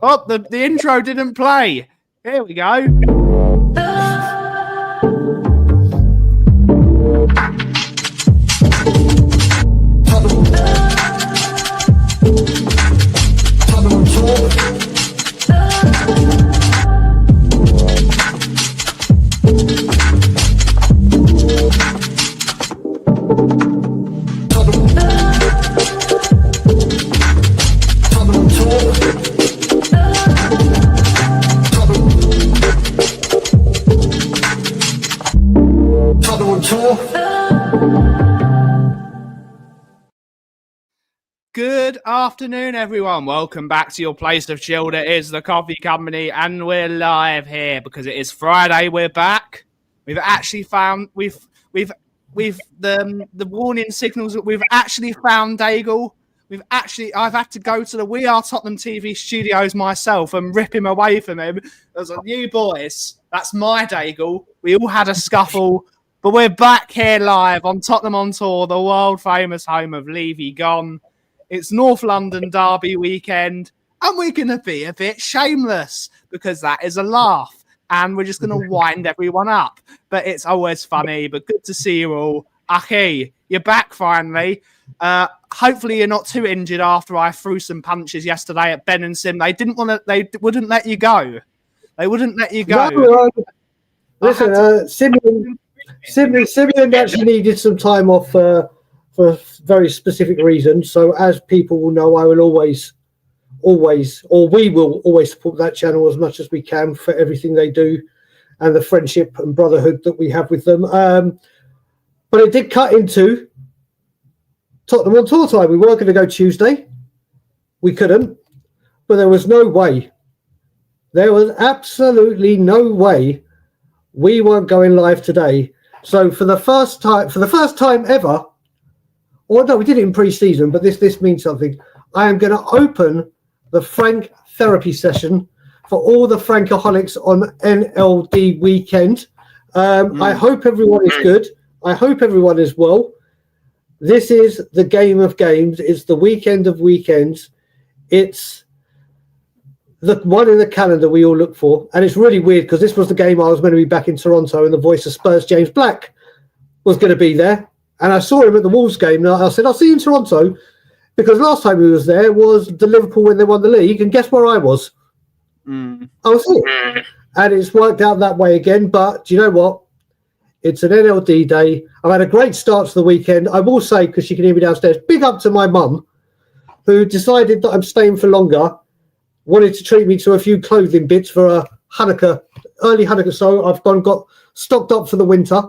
Oh, the intro didn't play. Here we go. Good afternoon, everyone. Welcome back to your place of chill. It is the Coffee Company, and we're live here because it is Friday. We're back. We've actually found we've the warning signals that we've actually found Dagul. I've had to go to the We Are Tottenham TV studios myself and rip him away from him. I was like, "You boys, that's my Dagul." We all had a scuffle, but we're back here live on Tottenham on Tour, the world famous home of Levy Gone. It's North London Derby weekend, and we're going to be a bit shameless because that is a laugh, and we're just going to wind everyone up. But it's always funny, but good to see you all. Aki, you're back finally. Hopefully you're not too injured after I threw some punches yesterday at Ben and Sim. They wouldn't let you go. They wouldn't let you go. No, listen, Simeon actually needed some time off for very specific reasons. So as people will know, I will always, or we will always support that channel as much as we can for everything they do and the friendship and brotherhood that we have with them. But it did cut into Tottenham on Tour time. We were going to go Tuesday. We couldn't, but there was no way. There was absolutely no way we weren't going live today. So for the first time ever, or no, we did it in pre-season, but this means something. I am going to open the Frank therapy session for all the Frankaholics on NLD weekend. I hope everyone is good. I hope everyone is well. This is the game of games. It's the weekend of weekends. It's the one in the calendar we all look for. And it's really weird because this was the game I was going to be back in Toronto and the voice of Spurs, James Black, was going to be there. And I saw him at the Wolves game. And I said, I'll see you in Toronto. Because last time he was there was the Liverpool when they won the league. And guess where I was? I was here. And it's worked out that way again. But do you know what? It's an NLD day. I've had a great start to the weekend. I will say, because she can hear me downstairs, big up to my mum, who decided that I'm staying for longer, wanted to treat me to a few clothing bits for a early Hanukkah. So I've got stocked up for the winter,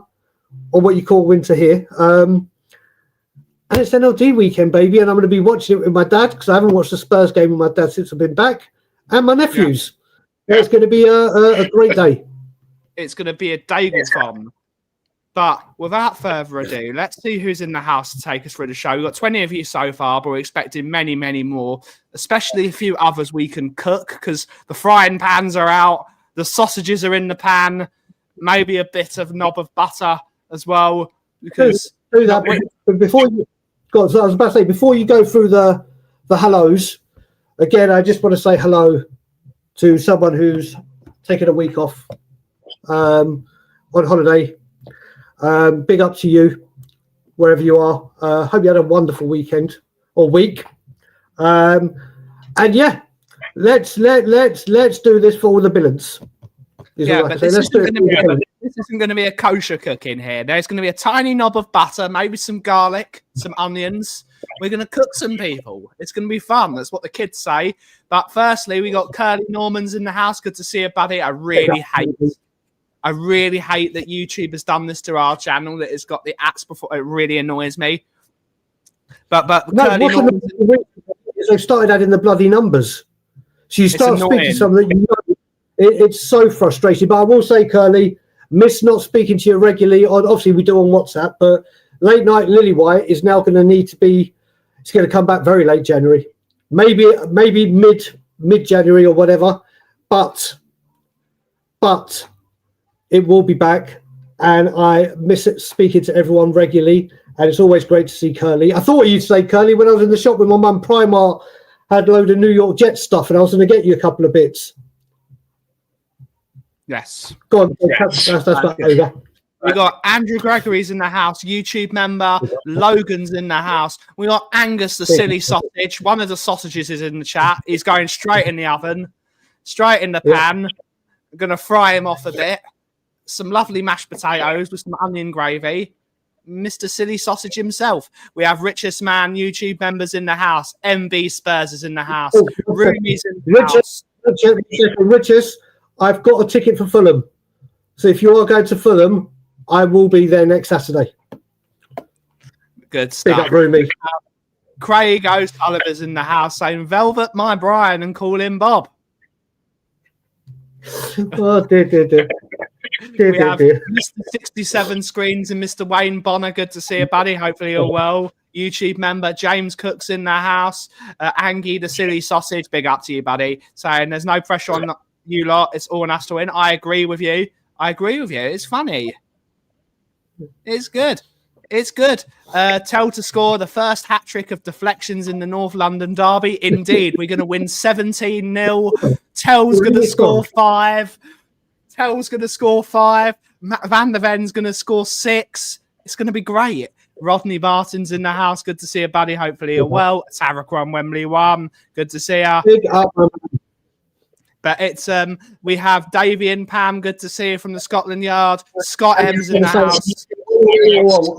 or what you call winter here. And it's NLD weekend, baby, and I'm going to be watching it with my dad because I haven't watched the Spurs game with my dad since I've been back, and my nephews. Yeah. It's going to be a great day. It's going to be a Dagul fun. But without further ado, let's see who's in the house to take us through the show. We've got 20 of you so far, but we're expecting many, many more, especially a few others we can cook because the frying pans are out, the sausages are in the pan, maybe a bit of knob of butter as well. Because do that. But before you go, so I was about to say, before you go through the hellos, again, I just want to say hello to someone who's taken a week off on holiday. Big up to you, wherever you are. Hope you had a wonderful weekend or week. And yeah, let's do this for all the billings. Yeah, but this isn't going to be a kosher cooking here. There's going to be a tiny knob of butter, maybe some garlic, some onions. We're going to cook some people. It's going to be fun. That's what the kids say. But firstly, we got Curly Normans in the house. Good to see you, buddy. I really hate that YouTube has done this to our channel, that it's got the ads before. It really annoys me. But Curly Normans... They've started adding the bloody numbers. So you start speaking to someone that you know. It's so frustrating. But I will say, Curly, miss not speaking to you regularly. Obviously, we do on WhatsApp, but late night Lily White is now going to need to be... It's going to come back very late January. Maybe mid-January or whatever. But it will be back, and I miss it speaking to everyone regularly, and it's always great to see Curly. I thought you'd say Curly when I was in the shop with my mum. Primark had a load of New York Jets stuff, and I was going to get you a couple of bits. Yes. Go on. Yes. That's over. We got Andrew Gregory's in the house, YouTube member. Logan's in the house. We got Angus, the silly sausage. One of the sausages is in the chat. He's going straight in the oven, straight in the pan. I'm going to fry him off a bit. Some lovely mashed potatoes with some onion gravy. Mr. Silly Sausage himself. We have Richest Man YouTube members in the house. MB Spurs is in the house. Roomies in the house. Richest, I've got a ticket for Fulham. So if you are going to Fulham, I will be there next Saturday. Good stuff. Big up, Roomy. Craig O'Sullivan's in the house saying, Velvet my Brian and call him Bob. Oh, dear. We have Mr. 67 Screens and Mr. Wayne Bonner. Good to see you, buddy. Hopefully you're well. YouTube member James Cook's in the house. Angie, the silly sausage. Big up to you, buddy. Saying there's no pressure on you lot. It's all on us to win. I agree with you. It's funny. It's good. Tell to score the first hat-trick of deflections in the North London derby. Indeed, we're going to win 17-0. Tell's going to score 5. Van der Ven's going to score 6. It's going to be great. Rodney Barton's in the house. Good to see you, buddy. Hopefully you're well. Sarah Wembley 1. Good to see you. Big up. But it's we have Davey and Pam. Good to see you from the Scotland Yard. Scott M's in the house.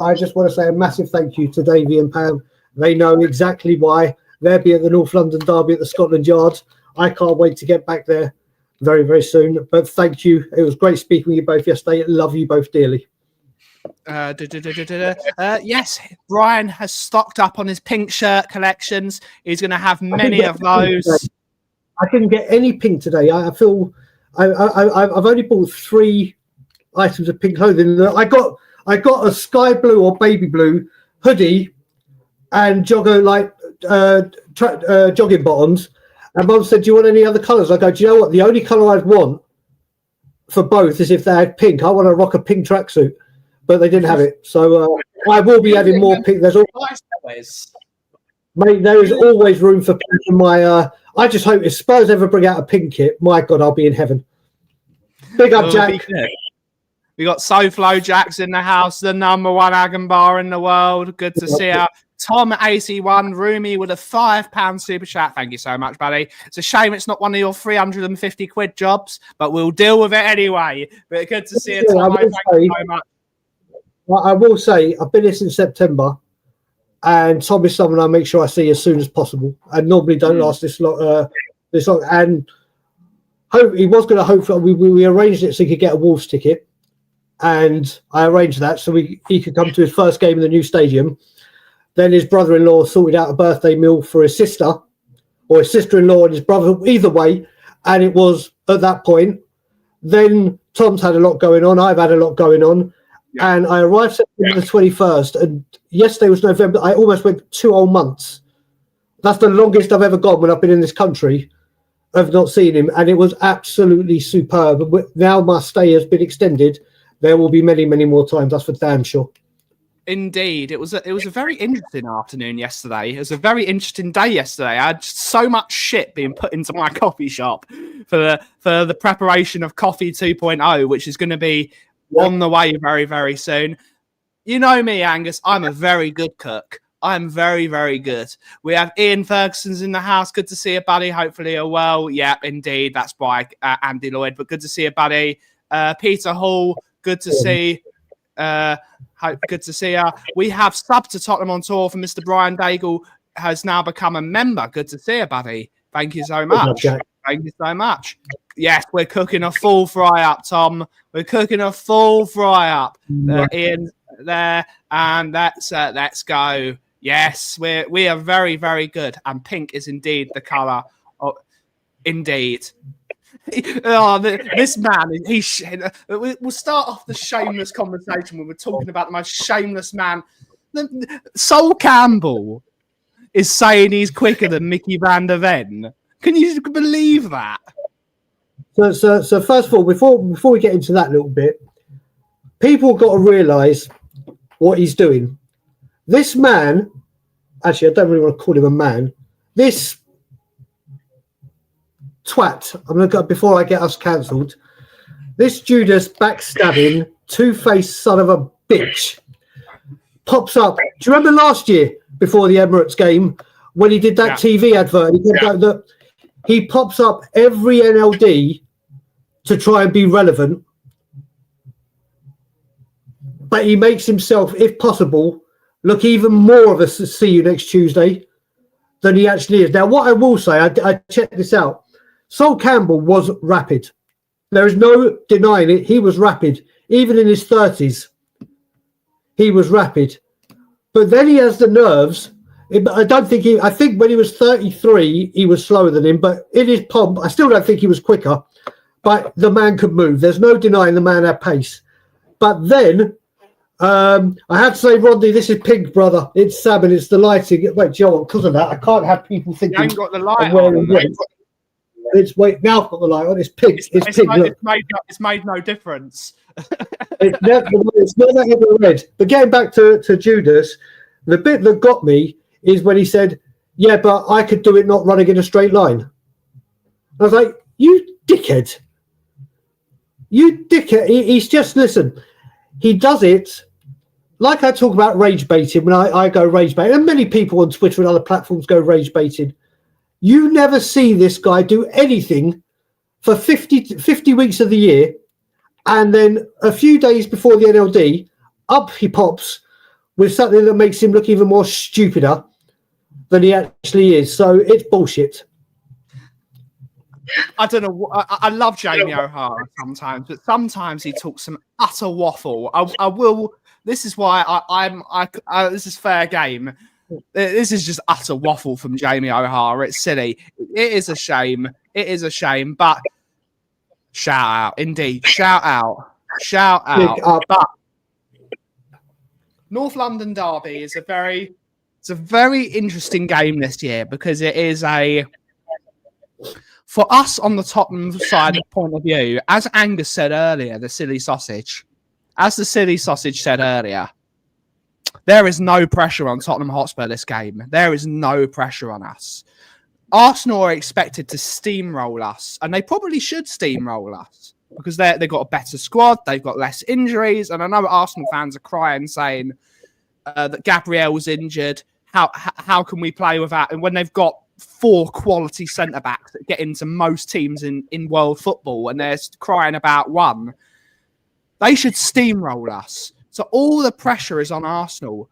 I just want to say a massive thank you to Davey and Pam. They know exactly why. They'll be at the North London derby at the Scotland Yard. I can't wait to get back there very, very soon. But thank you. It was great speaking with you both yesterday. Love you both dearly. Yes, Brian has stocked up on his pink shirt collections. He's going to have many of those. I didn't get any pink today. I feel I've only bought 3 items of pink clothing. I got a sky blue or baby blue hoodie and jogging bottoms. And Mum said, "Do you want any other colours?" I go, "Do you know what? The only colour I'd want for both is if they had pink. I want to rock a pink tracksuit, but they didn't have it. So I will be adding more pink. There's always, mate. There is always room for pink in my. I just hope if Spurs ever bring out a pink kit, my God, I'll be in heaven. Big up, Jack. We got SoFlo Jacks in the house, the number 1 Agon bar in the world. Good to see you. Tom AC1, Roomy with a £5 super chat. Thank you so much, buddy. It's a shame it's not one of your 350 quid jobs, but we'll deal with it anyway. But good to see you, Tom. Thank you so much. I will say, I've been here since September. And Tom is someone I make sure I see as soon as possible. I normally don't last this long. And he was going to hope for. We arranged it so he could get a Wolves ticket, and I arranged that so he could come to his first game in the new stadium. Then his brother-in-law sorted out a birthday meal for his sister, or his sister-in-law and his brother. Either way, and it was at that point. Then Tom's had a lot going on. I've had a lot going on. Yeah. And I arrived September the 21st, and yesterday was November. I almost went 2 whole months. That's the longest I've ever gone when I've been in this country of not seeing him, and it was absolutely superb. Now my stay has been extended. There will be many, many more times. That's for damn sure. Indeed, it was a very interesting afternoon yesterday. It was a very interesting day yesterday. I had so much shit being put into my coffee shop for the preparation of Coffee 2.0, which is going to be on the way very, very soon. You know me, Angus. I'm a very good cook. I'm very, very good. We have Ian Ferguson's in the house. Good to see you, buddy. Hopefully you're well. Yeah, indeed. That's by Andy Lloyd. But good to see you, buddy. Peter Hall. Good to see. Good to see you. We have sub to Tottenham on tour for Mr. Brian Dagul. Has now become a member. Good to see you, buddy. Thank you so much. Thank you so much. Yes, we're cooking a full fry up, Tom. We're cooking a full fry up. Ian there, and let's go. Yes, we are very, very good, and pink is indeed the colour. Indeed. This man, we'll start off the shameless conversation when we're talking about the most shameless man. Sol Campbell is saying he's quicker than Mickey van der Ven. Can you believe that? So first of all, before we get into that little bit, people have got to realise what he's doing. This man, actually, I don't really want to call him a man. This twat, I'm going to go before I get us cancelled. This Judas backstabbing, two-faced son of a bitch pops up. Do you remember last year before the Emirates game when he did that TV advert? He pops up every NLD to try and be relevant, but he makes himself, if possible, look even more of a see you next Tuesday than he actually is. Now, what I will say, I checked this out. Sol Campbell was rapid. There is no denying it. He was rapid. Even in his 30s, he was rapid. But then he has the nerves. I think when he was 33, he was slower than him. But in his pomp, I still don't think he was quicker. But the man could move. There's no denying the man had pace. But then, I have to say, Rodney, this is pink, brother. It's Sam and it's the lighting. Wait, Joe, because of that, I can't have people thinking. You ain't got the light on. It's now I've got the light on. It's pink. It's pink. It's made no difference. It's never ever red. But getting back to Judas, the bit that got me is when he said, "Yeah, but I could do it not running in a straight line." I was like, "You dickhead! You dickhead!" He's just listen. He does it like I talk about rage baiting when I go rage baiting, and many people on Twitter and other platforms go rage baiting. You never see this guy do anything for 50 weeks of the year, and then a few days before the NLD, up he pops with something that makes him look even more stupider than he actually is. So it's bullshit. I don't know. I love Jamie O'Hara sometimes, but sometimes he talks some utter waffle. I will. This is why this is fair game. This is just utter waffle from Jamie O'Hara. It's silly. It is a shame. It is a shame. But shout out, indeed. Shout out. But North London Derby is a very interesting game this year because it is for us on the Tottenham side point of view, as Angus said earlier, the silly sausage. As the silly sausage said earlier, there is no pressure on Tottenham Hotspur this game. There is no pressure on us. Arsenal are expected to steamroll us, and they probably should steamroll us because they've got a better squad, they've got less injuries, and I know Arsenal fans are crying saying that Gabriel's injured. How can we play without? And when they've got 4 quality centre-backs that get into most teams in world football, and they're crying about one, they should steamroll us. So all the pressure is on Arsenal.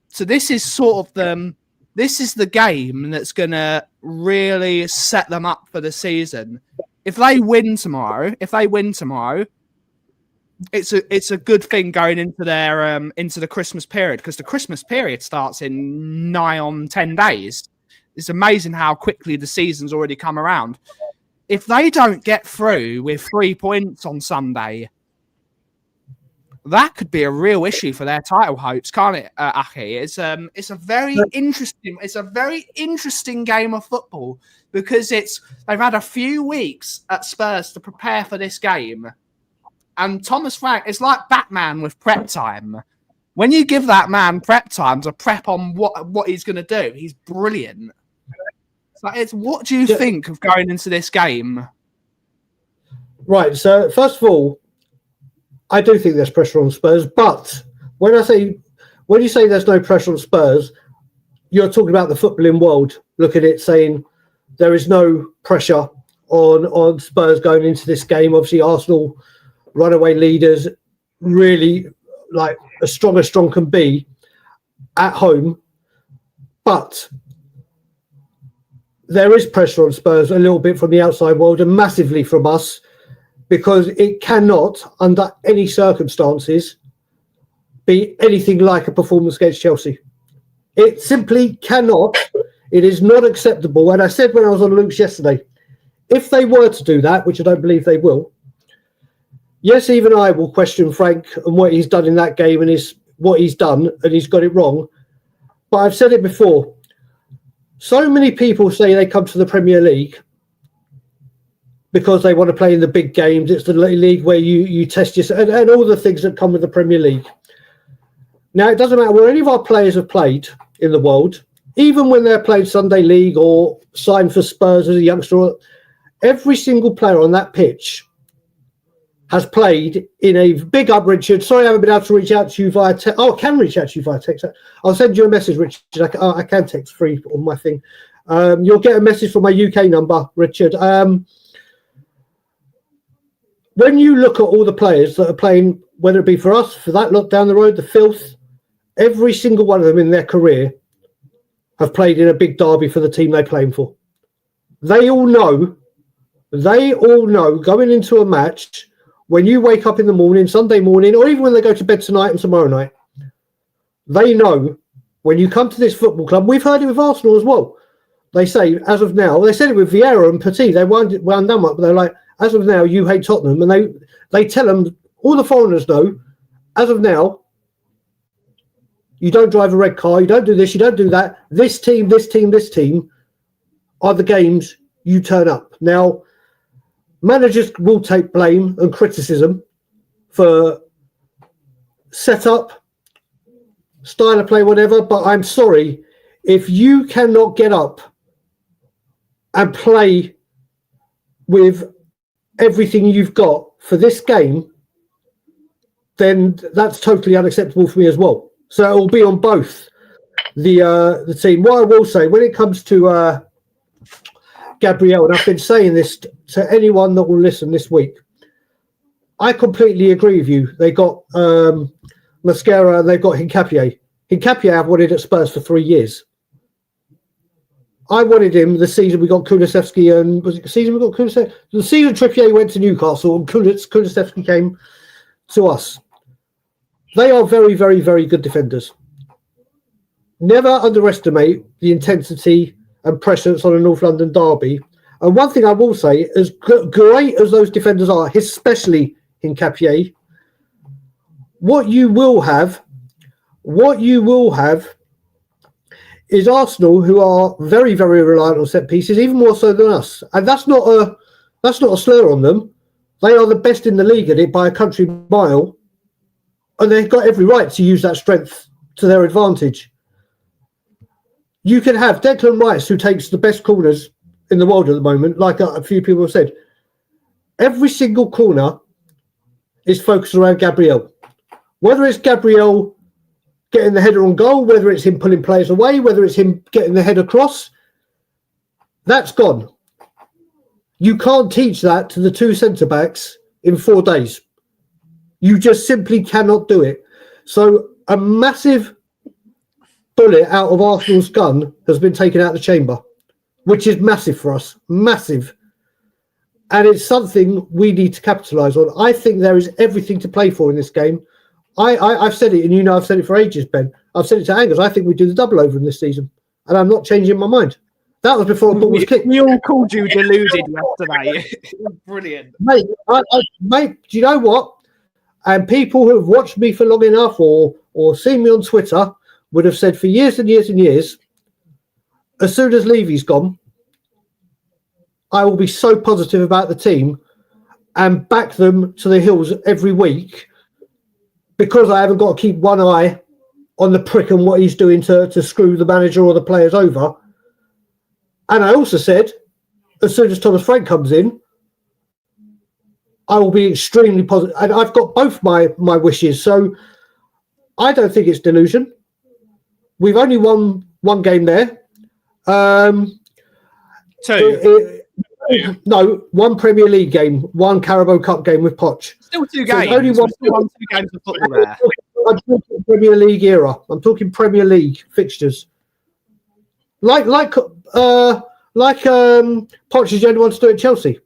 So this is sort of the game that's going to really set them up for the season. If they win tomorrow, it's a good thing going into their into the Christmas period, because the Christmas period starts in 9 on 10 days. It's amazing how quickly the season's already come around. If they don't get through with 3 points on Sunday, that could be a real issue for their title hopes, can't it, Aki? It's a very interesting game of football because they've had a few weeks at Spurs to prepare for this game, and Thomas Frank, it's like Batman with prep time. When you give that man prep time to prep on what he's going to do, he's brilliant. So what do you think of going into this game? Right. So first of all, I do think there's pressure on Spurs, but when you say there's no pressure on Spurs, you're talking about the footballing world. Look at it saying there is no pressure on Spurs going into this game. Obviously, Arsenal, runaway leaders, really like as strong can be at home, but there is pressure on Spurs a little bit from the outside world and massively from us, because it cannot, under any circumstances, be anything like a performance against Chelsea. It simply cannot. It is not acceptable. And I said when I was on Luke's yesterday, if they were to do that, which I don't believe they will, yes, even I will question Frank and what he's done in that game and what he's done, and he's got it wrong. But I've said it before. So many people say they come to the Premier League because they want to play in the big games. It's the league where you test yourself and all the things that come with the Premier League. Now, it doesn't matter where any of our players have played in the world, even when they're playing Sunday League or signed for Spurs as a youngster, every single player on that pitch has played in a big up, Richard. Sorry, I haven't been able to reach out to you via text. Oh, I can reach out to you via text. I'll send you a message, Richard. I can text free on my thing. You'll get a message from my UK number, Richard. When you look at all the players that are playing, whether it be for us, for that lot down the road, the Filth, every single one of them in their career have played in a big derby for the team they're playing for. They all know going into a match, when you wake up in the morning, Sunday morning, or even when they go to bed tonight and tomorrow night, they know when you come to this football club, we've heard it with Arsenal as well. They say, as of now, they said it with Vieira and Petit, they wound them up, but they're like, as of now, you hate Tottenham. And they tell them, all the foreigners know, as of now, you don't drive a red car, you don't do this, you don't do that. This team are the games you turn up. Now, managers will take blame and criticism for setup, style of play, whatever, but I'm sorry, if you cannot get up and play with everything you've got for this game, then that's totally unacceptable for me as well. So it will be on both the team. What I will say, when it comes to Gabriel, and I've been saying this to anyone that will listen this week, I completely agree with you. They got Mascara, they've got Hincapié. Hincapié I've wanted at Spurs for 3 years. I wanted him the season we got Kulusevski, and was it the season we got Kulusevski? The season Trippier went to Newcastle and Kulusevski came to us. They are very, very, very good defenders. Never underestimate the intensity and presence on a North London derby. And one thing I will say, as great as those defenders are, especially in Hincapié, what you will have is Arsenal, who are very, very reliant on set pieces, even more so than us. And that's not a slur on them. They are the best in the league at it by a country mile. And they've got every right to use that strength to their advantage. You can have Declan Rice, who takes the best corners in the world at the moment, like a few people have said. Every single corner is focused around Gabriel. Whether it's Gabriel getting the header on goal, whether it's him pulling players away, whether it's him getting the header across, that's gone. You can't teach that to the two centre-backs in 4 days. You just simply cannot do it. So a massive bullet out of Arsenal's gun has been taken out of the chamber, which is massive for us. Massive. And it's something we need to capitalise on. I think there is everything to play for in this game. I've said it, and you know I've said it for ages, Ben. I've said it to Angus. I think we do the double over in this season. And I'm not changing my mind. That was before the ball was kicked. We all called you deluded yesterday. Brilliant. Mate, do you know what? And people who have watched me for long enough or seen me on Twitter would have said for years and years and years, as soon as Levy's gone, I will be so positive about the team and back them to the hills every week, because I haven't got to keep one eye on the prick and what he's doing to screw the manager or the players over. And I also said, as soon as Thomas Frank comes in, I will be extremely positive. And I've got both my wishes. So I don't think it's delusion. We've only won one game there. Two. No, one Premier League game, one Carabao Cup game with Poch. Still two So games. only one, Still won 2 games of football there. I'm talking Premier League era. I'm talking Premier League fixtures. Like Poch is the only one to do it at Chelsea.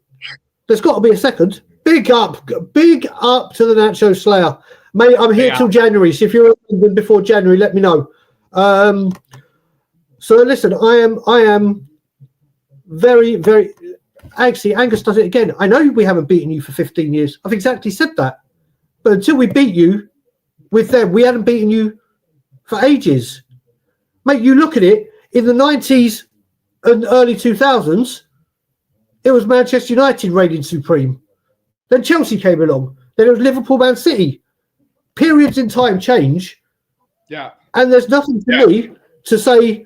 There's got to be a second. Big up to the Nacho Slayer. Mate, I'm here till January. So if you're in before January, let me know. So listen, I am very, very... Actually, Angus does it again. I know we haven't beaten you for 15 years. I've exactly said that. But until we beat you with them, we hadn't beaten you for ages. Mate, you look at it, in the 90s and early 2000s, it was Manchester United reigning supreme. Then Chelsea came along. Then it was Liverpool, Man City. Periods in time change. Yeah. And there's nothing to me to say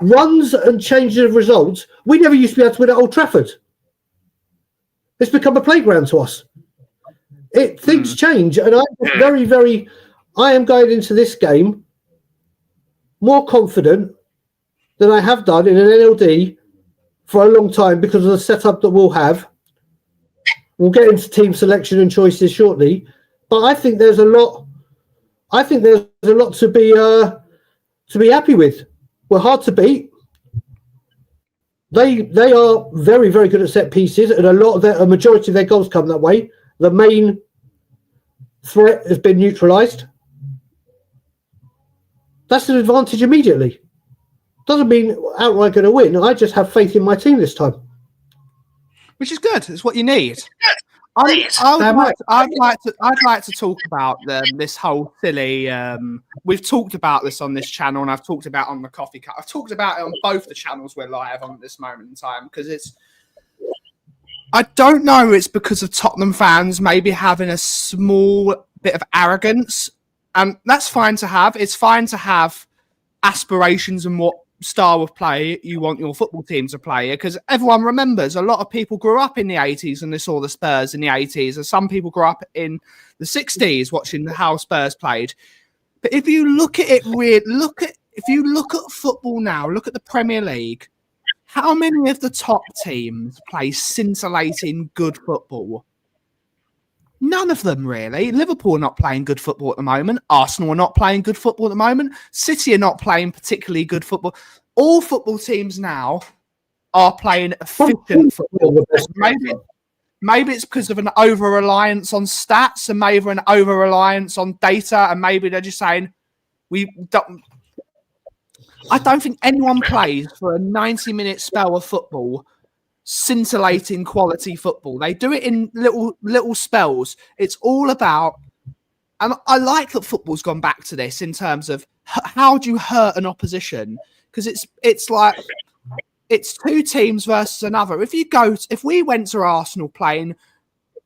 runs and changes of results. We never used to be able to win at Old Trafford. It's become a playground to us. Things change, and I am going into this game more confident than I have done in an NLD for a long time because of the setup that we'll have. We'll get into team selection and choices shortly, but I think there's a lot. I think there's a lot to be happy with. We're hard to beat. They are very, very good at set pieces, and a majority of their goals come that way. The main threat has been neutralised. That's an advantage immediately. Doesn't mean outright going to win. I just have faith in my team this time. Which is good. It's what you need. I'd like to talk about this whole silly. We've talked about this on this channel, and I've talked about it on the Coffee Cup. I've talked about it on both the channels we're live on at this moment in time because I don't know. It's because of Tottenham fans maybe having a small bit of arrogance, and that's fine to have. It's fine to have aspirations and what style of play you want your football team to play, because everyone remembers a lot of people grew up in the 80s and they saw the Spurs in the 80s, and some people grew up in the 60s watching how Spurs played. But if you look at it if you look at football now, look at the Premier League, how many of the top teams play scintillating good football? None of them, really. Liverpool are not playing good football at the moment. Arsenal are not playing good football at the moment. City are not playing particularly good football. All football teams now are playing efficient football. Maybe it's because of an over-reliance on stats and maybe an over-reliance on data, and maybe they're just saying, I don't think anyone plays for a 90-minute spell of football scintillating quality football. They do it in little spells. It's all about, and I like that football's gone back to this in terms of how do you hurt an opposition, because it's like it's two teams versus another. If we went to Arsenal playing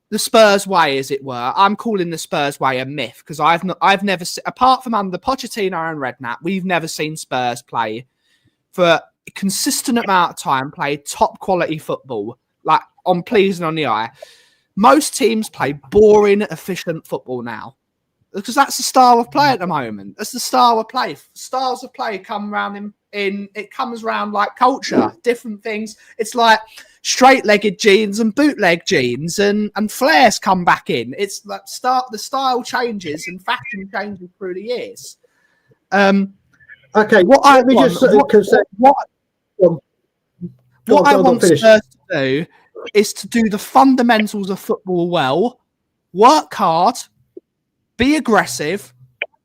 the Spurs way, as it were, I'm calling the Spurs way a myth because I've never, apart from under Pochettino and Redknapp, we've never seen Spurs play for a consistent amount of time, play top quality football, like on pleasing on the eye. Most teams play boring, efficient football now because that's the style of play at the moment. That's the style of play. Styles of play come around it comes around like culture, different things. It's like straight-legged jeans and bootleg jeans and flares come back in. It's like the style changes and fashion changes through the years. Okay, what I want Spurs to do is to do the fundamentals of football well, work hard, be aggressive,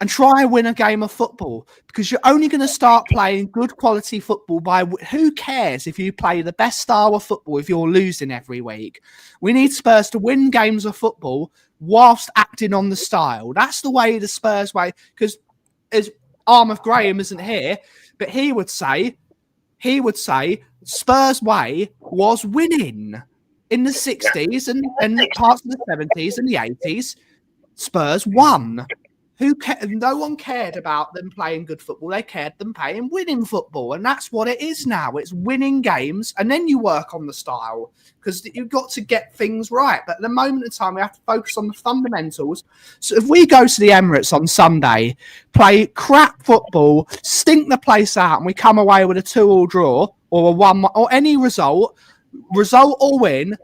and try and win a game of football, because you're only going to start playing good quality football by who cares if you play the best style of football if you're losing every week. We need Spurs to win games of football whilst acting on the style. That's the way, the Spurs way, because as Armagh Graham isn't here, but he would say Spurs way was winning in the 60s and parts of the 70s and the 80s. Spurs won. No one cared about them playing good football. They cared them playing winning football. And that's what it is now. It's winning games. And then you work on the style because you've got to get things right. But at the moment in time, we have to focus on the fundamentals. So if we go to the Emirates on Sunday, play crap football, stink the place out, and we come away with a 2-2 draw or a 1 or any result or win,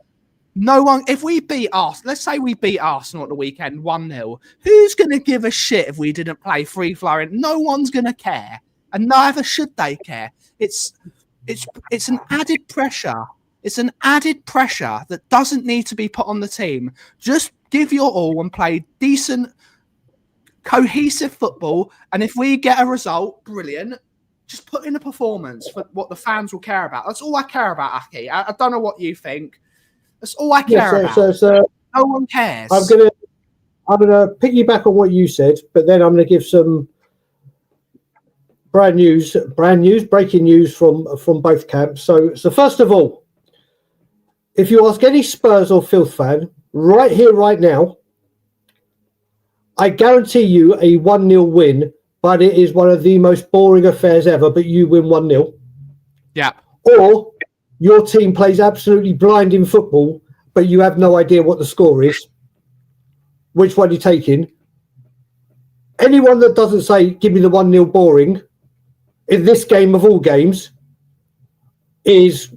no one, if we beat Arsenal, let's say we beat Arsenal at the weekend 1-0, who's going to give a shit if we didn't play free-flowing? No one's going to care, and neither should they care. It's an added pressure. It's an added pressure that doesn't need to be put on the team. Just give your all and play decent, cohesive football, and if we get a result, brilliant. Just put in a performance for what the fans will care about. That's all I care about, Aki. I don't know what you think. That's all I care about. So no one cares. I'm gonna piggyback on what you said, but then I'm gonna give some breaking news from both camps. So first of all, if you ask any Spurs or Filth fan right here, right now, I guarantee you a 1-0 win, but it is one of the most boring affairs ever, but you win 1-0. Yeah. Or your team plays absolutely blinding football but you have no idea what the score is, which one you're taking? Anyone that doesn't say, give me the 1-0 boring, in this game of all games, is,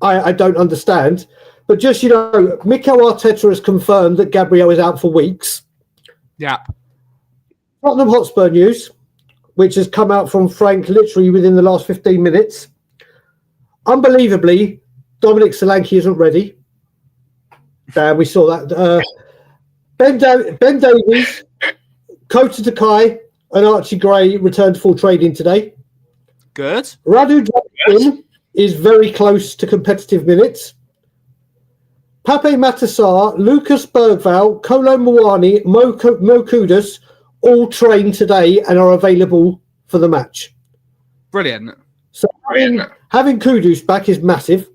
I don't understand. But just, Mikel Arteta has confirmed that Gabriel is out for weeks. Yeah. Tottenham Hotspur news, which has come out from Frank literally within the last 15 minutes. Unbelievably, Dominic Solanke isn't ready. We saw that. Ben Davies, Kota Takai, and Archie Gray returned to full trading today. Good. Radu Johnson is very close to competitive minutes. Pape Matasar, Lucas Bergvall, Kolo Muani, Mo Kudus all trained today and are available for the match. Brilliant. So having Kudus back is massive.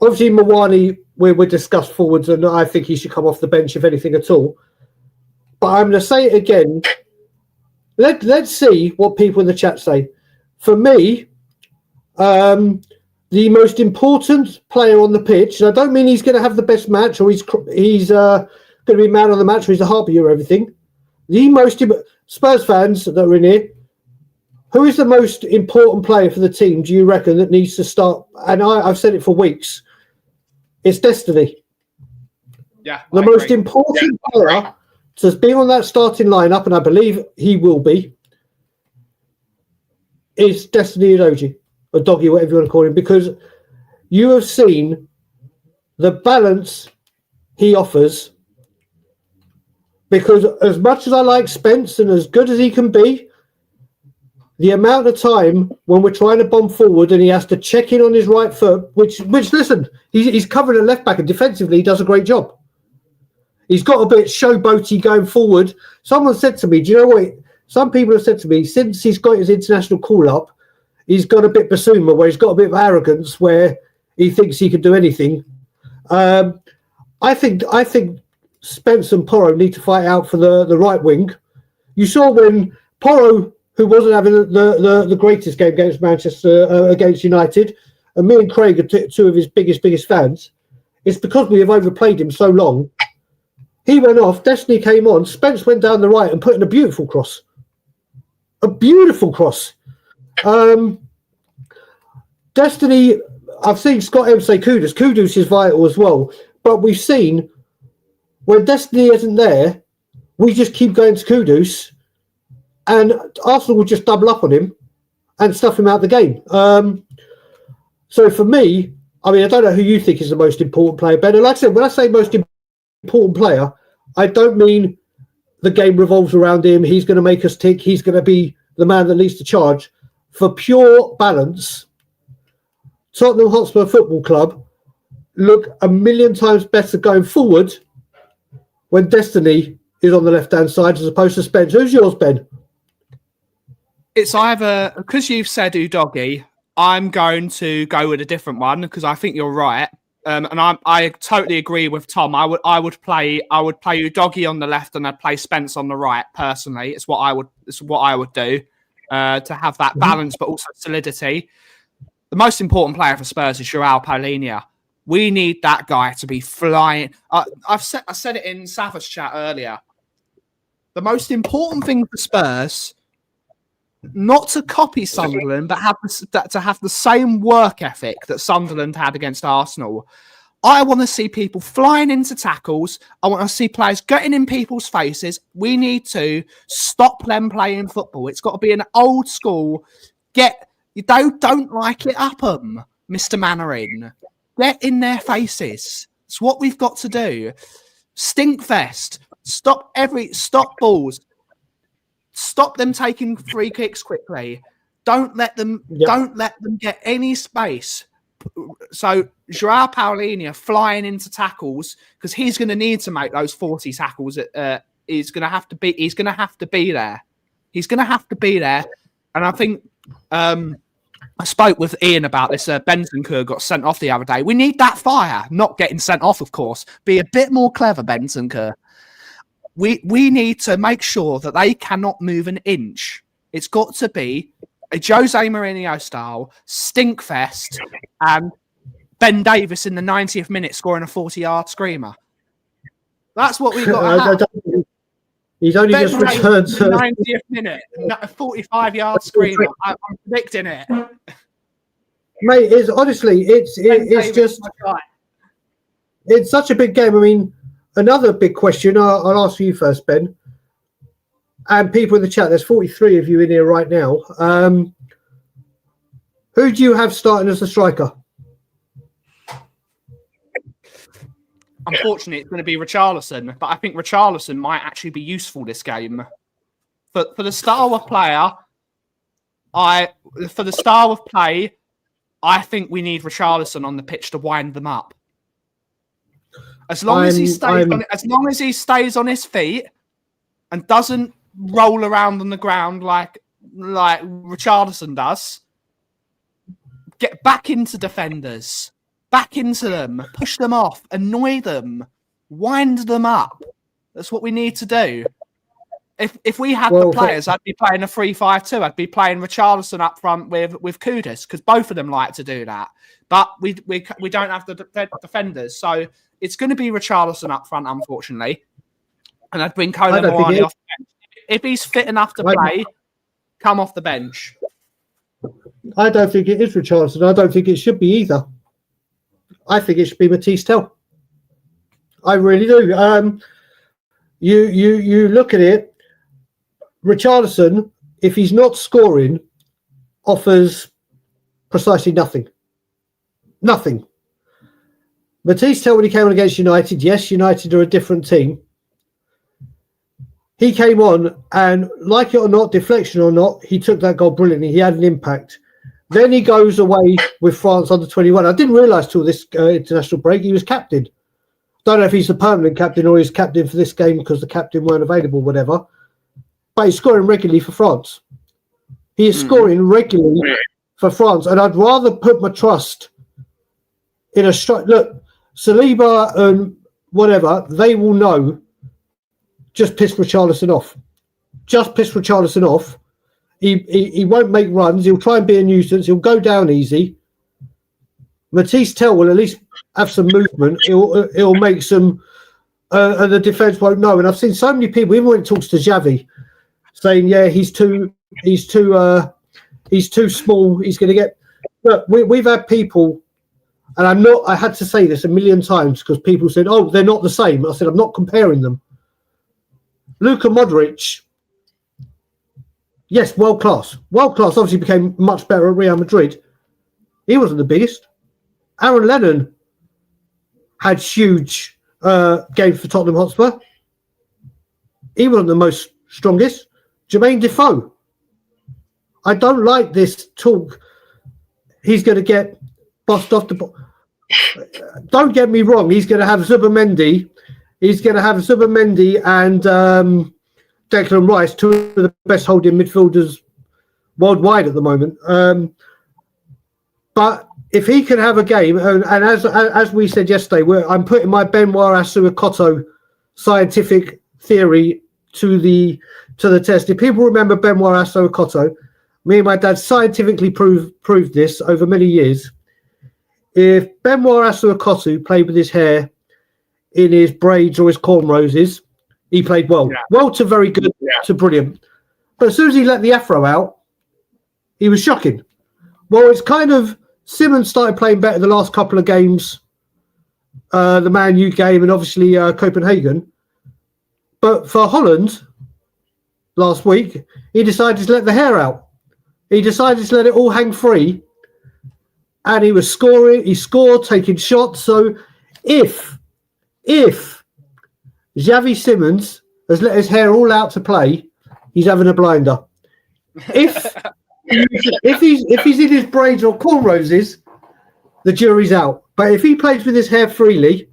Obviously, Muani, we discussed forwards, and I think he should come off the bench if anything at all. But I'm going to say it again. Let's see what people in the chat say. For me, the most important player on the pitch, and I don't mean he's going to have the best match or he's going to be man of the match or he's the harbinger of everything. The most Spurs fans that are in here, who is the most important player for the team, do you reckon, that needs to start? And I've said it for weeks. It's Destiny. Yeah. The most important player to be on that starting lineup, and I believe he will be, is Destiny Udogie, or Doggy, whatever you want to call him, because you have seen the balance he offers. Because as much as I like Spence and as good as he can be, the amount of time when we're trying to bomb forward and he has to check in on his right foot, which listen, he's covering a left back and defensively he does a great job. He's got a bit showboaty going forward. Someone said to me, do you know what? Some people have said to me, since he's got his international call-up, he's got a bit Basuma, where he's got a bit of arrogance, where he thinks he can do anything. I think Spence and Porro need to fight out for the right wing. You saw when Porro, who wasn't having the greatest game against Manchester, against United, and me and Craig are two of his biggest fans, it's because we have overplayed him so long. He went off, Destiny came on, Spence went down the right and put in a beautiful cross. A beautiful cross. Destiny, I've seen Scott M say Kudus. Kudus is vital as well. But we've seen when Destiny isn't there, we just keep going to Kudus and Arsenal will just double up on him and stuff him out the game. So for me, I mean, I don't know who you think is the most important player, Ben. And like I said, when I say most important player, I don't mean the game revolves around him. He's going to make us tick. He's going to be the man that leads the charge. For pure balance, Tottenham Hotspur Football Club look a million times better going forward when Destiny is on the left-hand side as opposed to Spence. Who's yours, Ben? It's either, because you've said Udogie, I'm going to go with a different one because I think you're right. And I totally agree with Tom. I would play Udogie on the left and I'd play Spence on the right. Personally, it's what I would do to have that balance, but also solidity. The most important player for Spurs is João Paulinho. We need that guy to be flying. I said it in Safa's chat earlier. The most important thing for Spurs, not to copy Sunderland, but to have the same work ethic that Sunderland had against Arsenal. I want to see people flying into tackles. I want to see players getting in people's faces. We need to stop them playing football. It's got to be an old school. You don't like it up them, Mr. Mannering. Get in their faces. It's what we've got to do. Stinkfest. Stop balls. Stop them taking free kicks quickly. Don't let them get any space. So João Paulinho flying into tackles because he's going to need to make those 40 tackles. He's going to have to be there. He's going to have to be there. And I think I spoke with Ian about this. Bentancur got sent off the other day. We need that fire, not getting sent off, of course. Be a bit more clever, Bentancur. We need to make sure that they cannot move an inch. It's got to be a Jose Mourinho style stinkfest, and Ben Davies in the 90th minute scoring a 40-yard screamer. That's what we got. He's only Ben just returned to the 90th minute, a 45-yard screamer. I'm predicting it. Mate, it's such a big game. I mean, another big question. I'll ask you first, Ben. And people in the chat, there's 43 of you in here right now. Who do you have starting as the striker? Unfortunately, it's going to be Richarlison, but I think Richarlison might actually be useful this game. For the style of player, I think we need Richarlison on the pitch to wind them up. As long as he stays on his feet and doesn't roll around on the ground like Richarlison does, get back into defenders. Back into them, push them off, annoy them, wind them up. That's what we need to do. If we had the players, I'd be playing a 3-5-2. I'd be playing Richarlison up front with Kudus, because both of them like to do that. But we don't have the defenders, so it's going to be Richarlison up front, unfortunately. And I'd bring Colin Moani off the bench. If he's fit enough to play, come off the bench. I don't think it is Richarlison. I don't think it should be either. I think it should be Matisse Tell. I really do. You look at it. Richarlison, if he's not scoring, offers precisely nothing. Nothing. Matisse Tell, when he came on against United, yes, United are a different team. He came on, and like it or not, deflection or not, he took that goal brilliantly. He had an impact. Then he goes away with France under 21. I didn't realise till this international break he was captain. Don't know if he's the permanent captain or he's captain for this game because the captain weren't available, whatever. But he's scoring regularly for France. He is scoring regularly for France. And I'd rather put my trust in a strike. Look, Saliba and whatever, they will know. Just piss Richarlison off. Just piss Richarlison off. He won't make runs. He'll try and be a nuisance. He'll go down easy. Matisse Tell will at least have some movement. He'll make some, and the defence won't know. And I've seen so many people, even when it talks to Xavi, saying, "Yeah, he's too small. He's going to get." Look, we've had people, and I had to say this a million times because people said, "Oh, they're not the same." I said, "I'm not comparing them." Luka Modric. Yes, world class. World class obviously became much better at Real Madrid. He wasn't the biggest. Aaron Lennon had huge games for Tottenham Hotspur. He wasn't the most strongest. Jermaine Defoe. I don't like this talk. He's going to get bossed off the ball. Don't get me wrong. He's going to have Zubimendi. He's going to have Zubimendi and Declan Rice, two of the best holding midfielders worldwide at the moment. But if he can have a game, and as we said yesterday, I'm putting my Benoit Asuakoto scientific theory to the test. If people remember Benoit Asuakoto, me and my dad scientifically proved this over many years. If Benoit Asuakoto played with his hair in his braids or his cornrows, he played well. Yeah. Well to very good to brilliant. But as soon as he let the afro out, he was shocking. Well, it's kind of Simmons started playing better the last couple of games, the Man U game and obviously Copenhagen. But for Holland, last week, he decided to let the hair out. He decided to let it all hang free. And he was scoring. He scored, taking shots. So if Xavi Simmons has let his hair all out to play, he's having a blinder. If he's in his braids or cornrows, the jury's out. But if he plays with his hair freely,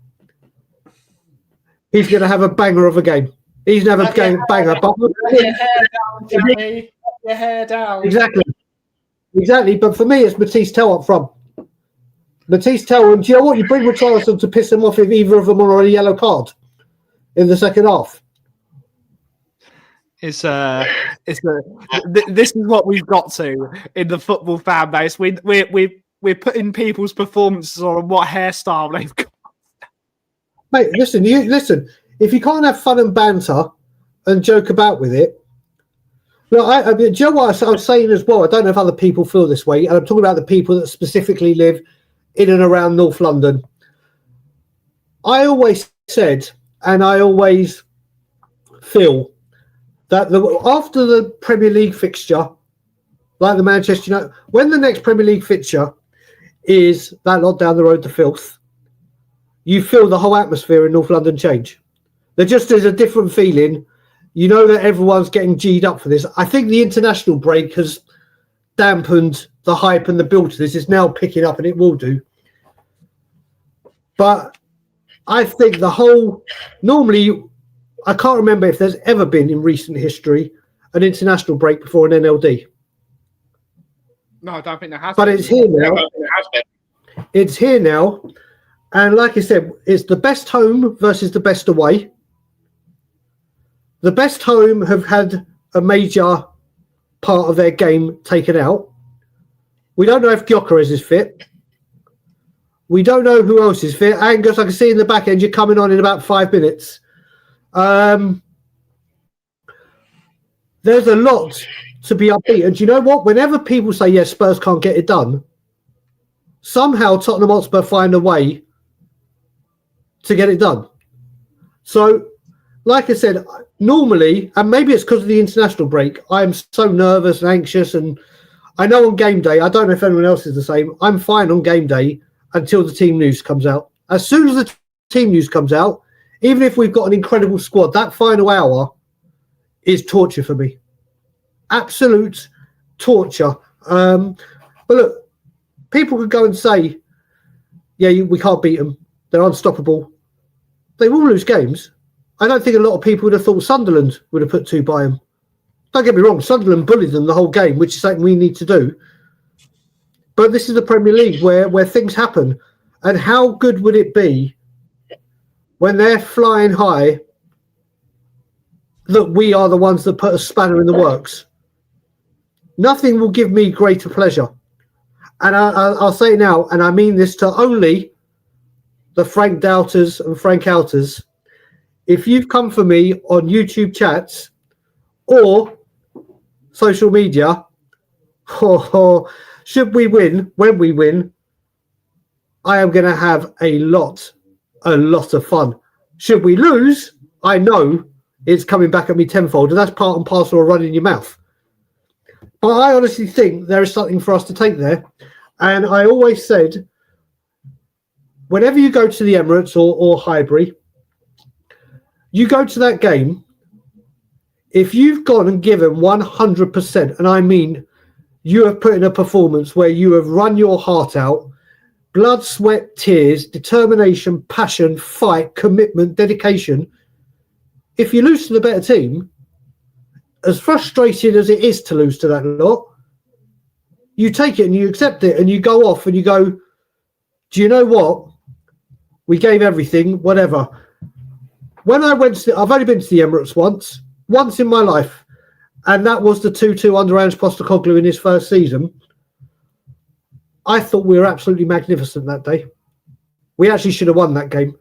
he's going to have a banger of a game. He's going to have a banger. But your hair down, Johnny. Your hair down. Exactly. But for me, it's Matisse Tell up front. Matisse Tell, and do you know what? You bring Richarlison to piss him off if either of them are on a yellow card in the second half. This is what we've got to in the football fan base. We've we're putting people's performances on what hairstyle they've got. Mate, listen. If you can't have fun and banter and joke about with it, look, I mean, do you know what I was saying as well? I don't know if other people feel this way, and I'm talking about the people that specifically live in and around North London. I always said, and I always feel that after the Premier League fixture, like the Manchester United, when the next Premier League fixture is that lot down the road to Filth, you feel the whole atmosphere in North London change. There just is a different feeling. You know that everyone's getting G'd up for this. I think the international break has dampened the hype and the build to this. It's now picking up, and it will do. But I think normally, I can't remember if there's ever been in recent history an international break before an NLD. No, I don't think there has but been. It's here now. It's here now. And like I said, it's the best home versus the best away. The best home have had a major part of their game taken out. We don't know if Gyökeres is fit. We don't know who else is fit. Angus, I can see in the back end, you're coming on in about 5 minutes. There's a lot to be upbeat. And do you know what? Whenever people say, yes, Spurs can't get it done, somehow Tottenham Hotspur find a way to get it done. So, like I said, normally, and maybe it's because of the international break, I'm so nervous and anxious. And I know on game day, I don't know if anyone else is the same, I'm fine on game day until the team news comes out. As soon as the team news comes out, even if we've got an incredible squad, that final hour is torture for me. Absolute torture. But look, people could go and say, yeah, we can't beat them. They're unstoppable. They will lose games. I don't think a lot of people would have thought Sunderland would have put 2 by them. Don't get me wrong, Sunderland bullied them the whole game, which is something we need to do. But this is the Premier League where things happen. And how good would it be when they're flying high that we are the ones that put a spanner in the works? Nothing will give me greater pleasure. And I'll say it now, and I mean this to only the Frank Doubters and Frank Outers. If you've come for me on YouTube chats or social media, or should we win, when we win, I am going to have a lot of fun. Should we lose, I know it's coming back at me tenfold, and that's part and parcel of running your mouth. But I honestly think there is something for us to take there. And I always said, whenever you go to the Emirates or Highbury, you go to that game, if you've gone and given 100%, and I mean you have put in a performance where you have run your heart out, blood, sweat, tears, determination, passion, fight, commitment, dedication, if you lose to the better team, as frustrating as it is to lose to that lot, you take it and you accept it and you go off and you go, do you know what? We gave everything, whatever. When I went I've only been to the Emirates once in my life, and that was the 2-2 under Ange Postecoglou in his first season. I thought we were absolutely magnificent that day. We actually should have won that game.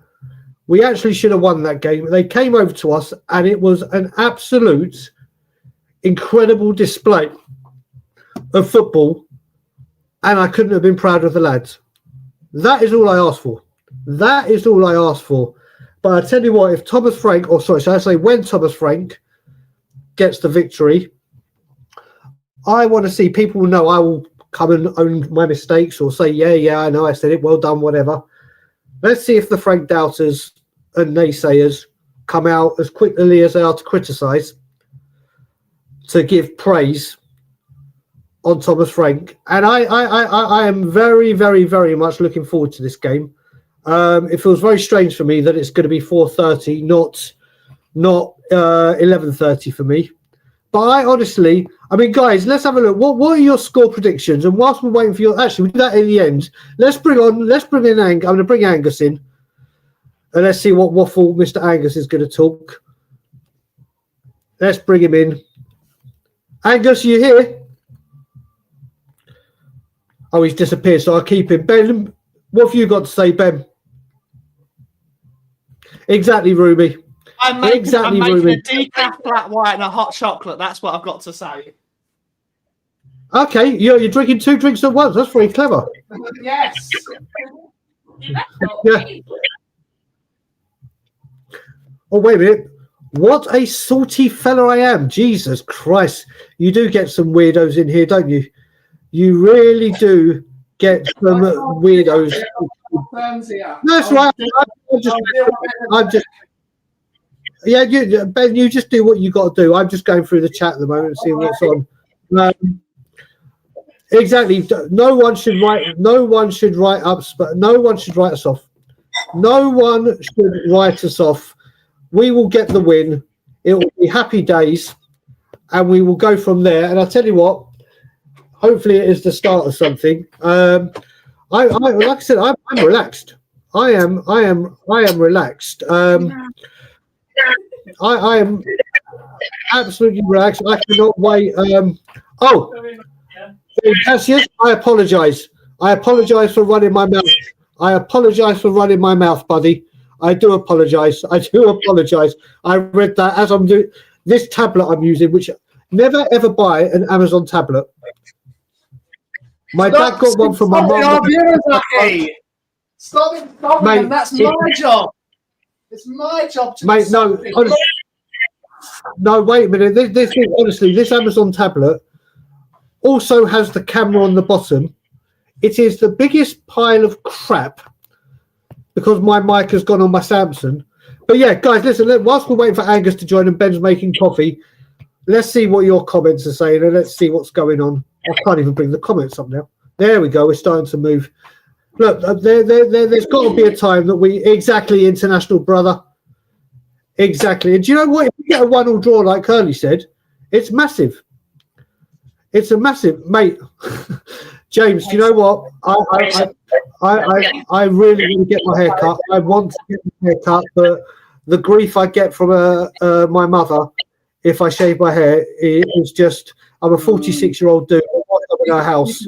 They came over to us, and it was an absolute incredible display of football, and I couldn't have been prouder of the lads. That is all I asked for. But I tell you what, if Thomas Frank, when Thomas Frank gets the victory, I want to see people know I will come and own my mistakes or say, yeah, I know I said it, well done, whatever. Let's see if the Frank doubters and naysayers come out as quickly as they are to criticise, to give praise on Thomas Frank. And I am very, very, very much looking forward to this game. It feels very strange for me that it's going to be 4:30, not 11:30 for me. But I honestly, guys, let's have a look. What are your score predictions? And whilst we're waiting for we'll do that in the end. Let's bring in I'm going to bring Angus in, and let's see what waffle Mr. Angus is going to talk. Let's bring him in. Angus, you here? Oh, he's disappeared, so I'll keep him. Ben, what have you got to say, Ben? Exactly, Ruby. I'm making a decaf flat white and a hot chocolate. That's what I've got to say. Okay, you're drinking 2 drinks at once. That's very clever. Yes. Yeah. Oh, wait a minute. What a salty fella I am. Jesus Christ. You do get some weirdos in here, don't you? You really do get some weirdos. That's right. I'm just yeah, Ben, you just do what you got to do. I'm just going through the chat at the moment and seeing what's on. Exactly. No one should write us off. No one should write us off. We will get the win. It will be happy days, and we will go from there. And I'll tell you what, hopefully it is the start of something. Like I said, I'm relaxed. I am relaxed. I am absolutely relaxed. I cannot wait. Cassius, I apologise. I apologise for running my mouth. Buddy. I do apologise. I read that as I'm doing this tablet I'm using, which never ever buy an Amazon tablet. My dad got one from my mum. Stop it, that's my job. It's my job to mate, no, honestly, no, wait a minute. This Amazon tablet also has the camera on the bottom. It is the biggest pile of crap because my mic has gone on my Samsung. But yeah, guys, listen, whilst we're waiting for Angus to join and Ben's making coffee, let's see what your comments are saying and let's see what's going on. I can't even bring the comments up now. There we go. We're starting to move. Look, there's got to be a time that exactly, international brother. Exactly. And do you know what? If we get a 1-1 draw, like Curly said, it's massive. It's a massive, mate. James, do you know what? I really want to get my hair cut. I want to get my hair cut, but the grief I get from my mother if I shave my hair is just, I'm a 46-year-old dude in our house.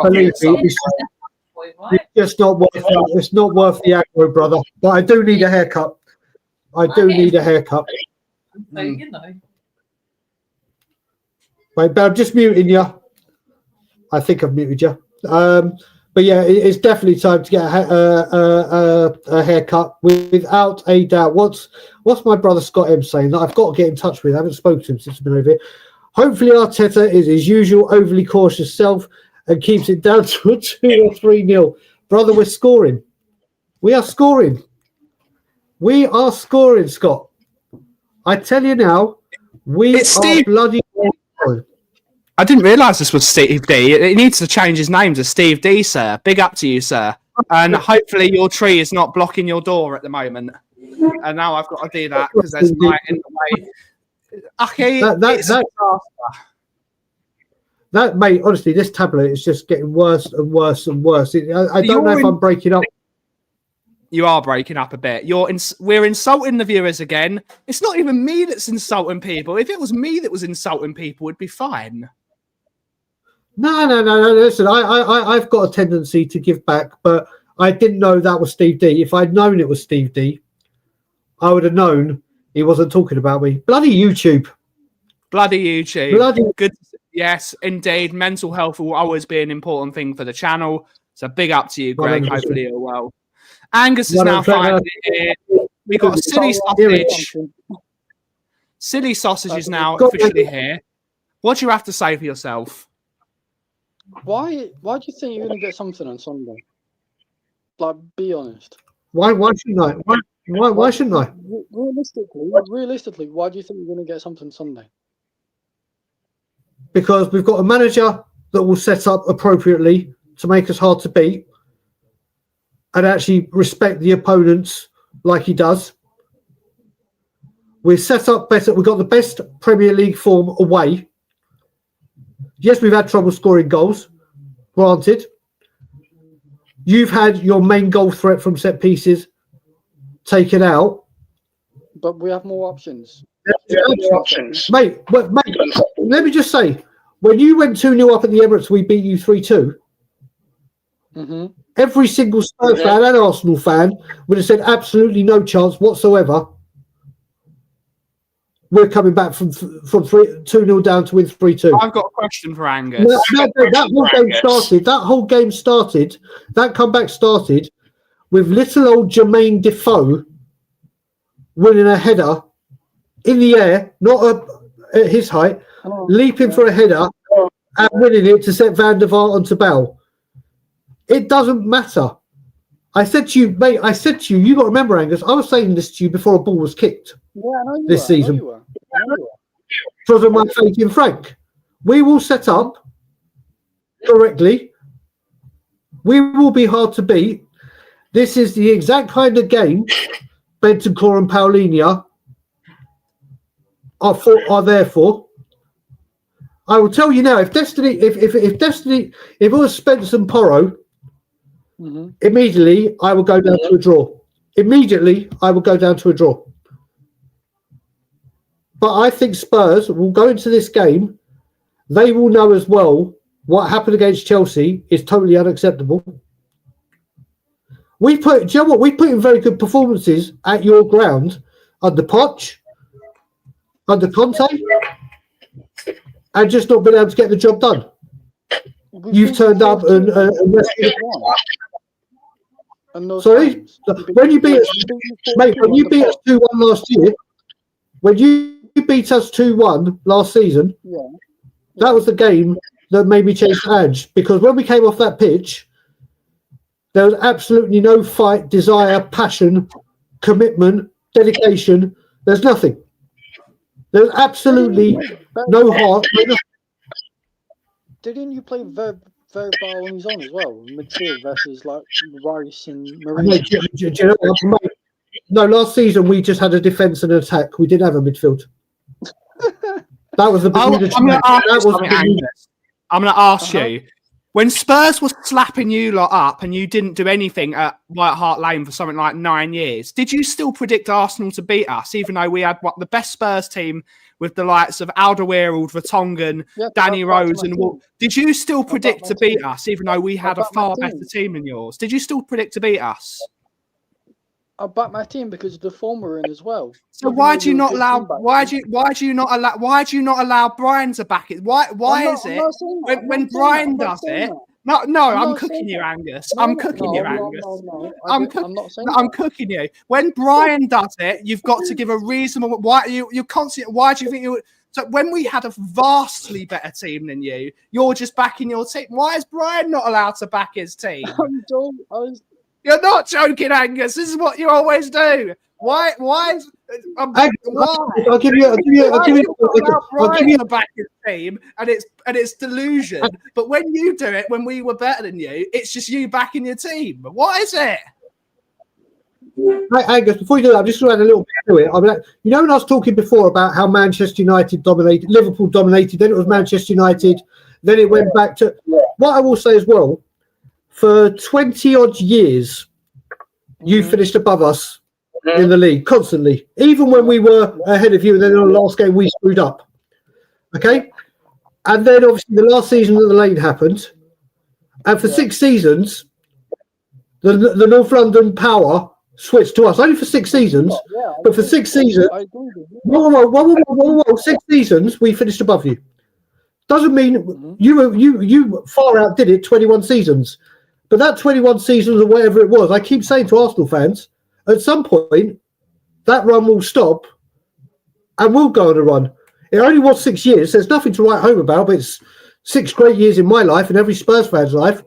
Believe me, it's just not worth it. It's not worth the aggro, brother. But I do need a haircut. Wait, but I'm just muting you. I think I've muted you. But yeah, it's definitely time to get a haircut without a doubt. What's my brother Scott M saying that I've got to get in touch with? I haven't spoken to him since I've been over here. Hopefully Arteta is his usual overly cautious self and keeps it down to a 2 or 3-0. Brother, we're scoring. We are scoring. We are scoring, Scott. I tell you now, bloody scoring. I didn't realise this was Steve D. He needs to change his name to Steve D, sir. Big up to you, sir. And hopefully your tree is not blocking your door at the moment. And now I've got to do that because there's light in the way. Okay, that mate, honestly, this tablet is just getting worse and worse and worse. I don't know if I'm breaking up. You are breaking up a bit. We're insulting the viewers again. It's not even me that's insulting people. If it was me that was insulting people, it'd be fine. No. Listen, I've got a tendency to give back, but I didn't know that was Steve D. If I'd known it was Steve D, I would have known he wasn't talking about me. Bloody YouTube. Good. Yes, indeed. Mental health will always be an important thing for the channel. So big up to you, Greg. 100%. Hopefully you're well. Angus is now finally here. We've got Silly Sausage. Silly Sausage is now officially here. What do you have to say for yourself? Why do you think you're going to get something on Sunday? Like, be honest. Why shouldn't I? Why shouldn't I? Realistically, why do you think you're going to get something Sunday? Because we've got a manager that will set up appropriately to make us hard to beat and actually respect the opponents like he does. We're set up better. We've got the best Premier League form away. Yes, we've had trouble scoring goals, granted. You've had your main goal threat from set pieces taken out. But we have more options. Mate, let me just say, when you went 2-0 up at the Emirates, we beat you 3-2. Mm-hmm. Every single Spurs fan and Arsenal fan would have said absolutely no chance whatsoever. We're coming back from 2-0 down to win 3-2. I've got a question for Angus. That whole game started. That comeback started with little old Jermaine Defoe winning a header in the air, not at his height, leaping for a header and winning it to set Van der Vaart onto Bell. It doesn't matter. I said to you, mate, you got to remember, Angus, I was saying this to you before a ball was kicked this season. Because of my faith in Frank. We will set up correctly. We will be hard to beat. This is the exact kind of game Bentancur and Paulinho are there for. I will tell you now, if it was Spence and Porro, immediately I will go down to a draw. Immediately I will go down to a draw. But I think Spurs will go into this game. They will know as well what happened against Chelsea is totally unacceptable. Do you know what? We put in very good performances at your ground under Poch, under Conte, and just not been able to get the job done. You've turned up and sorry, when you beat us, mate, when you beat us 2-1 last year, when you beat us 2-1 last season, that was the game that made me change the edge, because when we came off that pitch, there was absolutely no fight, desire, passion, commitment, dedication. There's nothing. There's absolutely no heart. Didn't you play very well on his own as well? Midfield versus like Rice and Marine. Do you know what, mate? No, last season we just had a defence and an attack. We didn't have a midfield. That was the I'm going to ask you. When Spurs was slapping you lot up and you didn't do anything at White Hart Lane for something like 9 years, did you still predict Arsenal to beat us, even though we had the best Spurs team with the likes of Alderweireld, Vertonghen, Danny Rose and Wolf? Did you still predict to beat us, even though we had a far better team than yours? Did you still predict to beat us? I back my team because of the form we're in as well. So why do you not allow? Why do you not allow Brian to back it? Why is it when Brian does it? No, I'm cooking you, Angus. I'm cooking you, Angus. I'm cooking you. When Brian does it, you've got to give a reasonable. Why you constantly? Why do you think you? So when we had a vastly better team than you, you're just backing your team. Why is Brian not allowed to back his team? You're not joking, Angus. This is what you always do. Why? I'll give you a back his team, and it's delusion. But when you do it, when we were better than you, it's just you backing your team. What is it? Right, Angus, before you do that, I'm just going to add a little bit to it. I mean, you know, when I was talking before about how Manchester United dominated, Liverpool dominated, then it was Manchester United, then it went back to. What I will say as well. For 20-odd years, you finished above us in the league constantly, even when we were ahead of you. And then on the last game, we screwed up. Okay? And then, obviously, the last season of the lane happened. And for 6 seasons, the North London power switched to us. Only for 6 seasons. But for 6 seasons, 6 seasons, we finished above you. Doesn't mean you far outdid it 21 seasons. But that 21 seasons or whatever it was, I keep saying to Arsenal fans, at some point, that run will stop and we'll go on a run. It only was 6 years. There's nothing to write home about, but it's 6 great years in my life and every Spurs fan's life.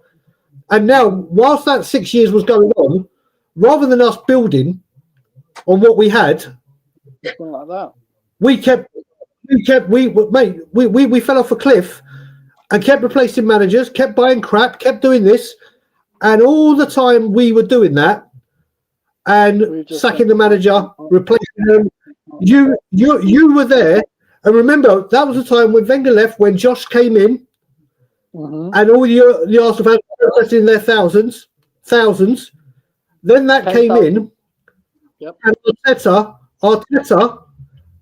And now, whilst that 6 years was going on, rather than us building on what we had, like that. we fell off a cliff and kept replacing managers, kept buying crap, kept doing this. And all the time we were doing that and sacking the manager, replacing them, you were there. And remember, that was the time when Wenger left, when Josh came in, and all the Arsenal fans were protesting their thousands. Then that came in, and Arteta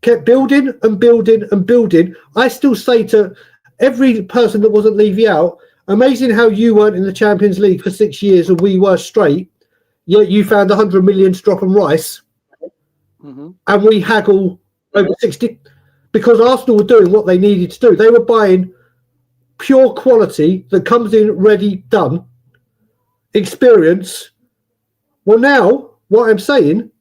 kept building and building and building. I still say to every person that wasn't Levy out, amazing how you weren't in the Champions League for 6 years and we were straight, yet you found 100 million to drop on Rice, and we haggle over 60 because Arsenal were doing what they needed to do. They were buying pure quality that comes in ready, done, experience. Well, now what I'm saying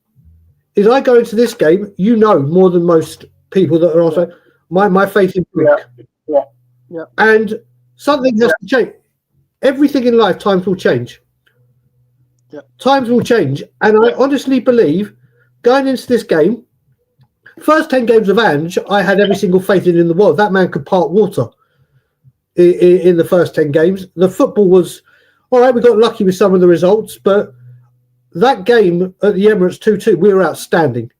is I go into this game, more than most people that are also my faith in Brick. Yeah. And something has to change. Everything in life, times will change. Yeah. Times will change. And I honestly believe going into this game, first 10 games of Ange, I had every single faith in the world. That man could part water in the first 10 games. The football was, all right, we got lucky with some of the results, but that game at the Emirates 2-2, we were outstanding.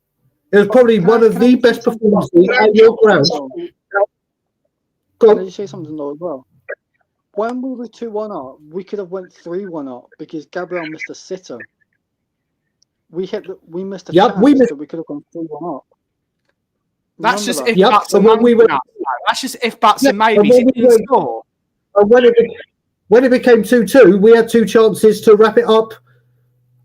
It was probably one of the best performances at your ground. Can I just say something though as well? When we were 2-1 up, we could have went 3-1 up because Gabriel missed a sitter. We missed a chance, so we could have gone 3-1 up. That's just if buts and maybe. That's just if buts and maybes. He didn't score. And when it became 2-2, we had 2 chances to wrap it up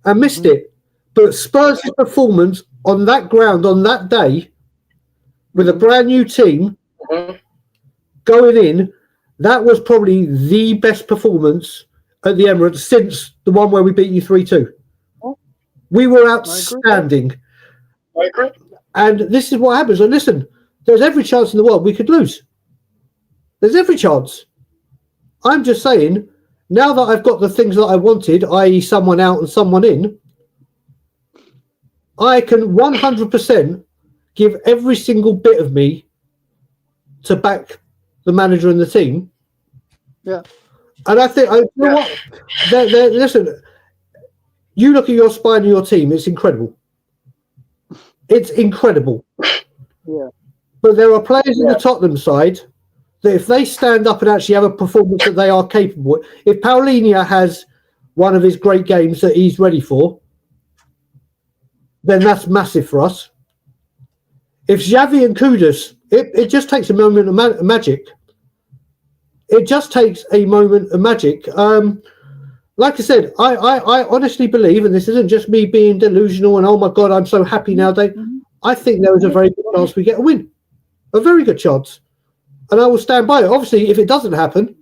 and missed it. But Spurs' performance on that ground on that day, with a brand new team going in, that was probably the best performance at the Emirates since the one where we beat you 3-2. We were outstanding. I agree. And this is what happens. And listen, there's every chance in the world we could lose. There's every chance. I'm just saying, now that I've got the things that I wanted, i.e. someone out and someone in, I can 100% give every single bit of me to back the manager and the team. Yeah. And I think, you know what? Listen, you look at your spine and your team, it's incredible. It's incredible. Yeah. But there are players in the Tottenham side that if they stand up and actually have a performance that they are capable, if Paulinho has one of his great games that he's ready for, then that's massive for us. If Xavi and Kudus, it just takes a moment of magic. It just takes a moment of magic. Like I said, I honestly believe, and this isn't just me being delusional and, oh my God, I'm so happy nowadays. I think there is a very good chance we get a win. A very good chance. And I will stand by it. Obviously, if it doesn't happen,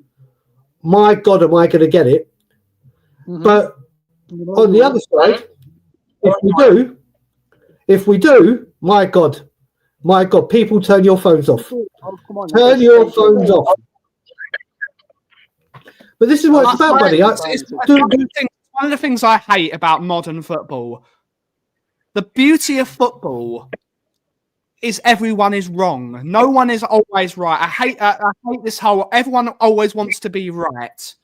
my God, am I going to get it? But on the other side, if we do, my God, people turn your phones off. Turn your phones off. But this is what it's about, buddy. One of the things I hate about modern football, the beauty of football is everyone is wrong. No one is always right. I hate this whole, everyone always wants to be right.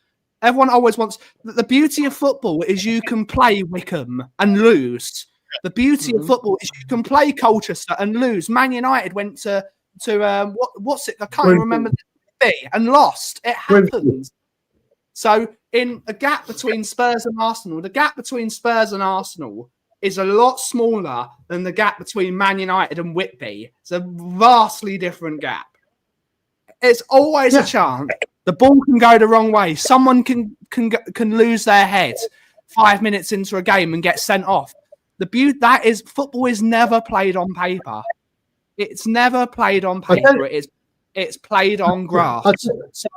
Everyone always wants, the beauty of football is you can play Wickham and lose. The beauty of football is you can play Colchester and lose. Man United went to what's it? I can't even remember the thing and lost. It happens. So in a gap between Spurs and Arsenal, the gap between Spurs and Arsenal is a lot smaller than the gap between Man United and Whitby. It's a vastly different gap. It's always a chance. The ball can go the wrong way. Someone can lose their head 5 minutes into a game and get sent off. The beauty that is football is never played on paper. It's never played on paper. It's played on grass. So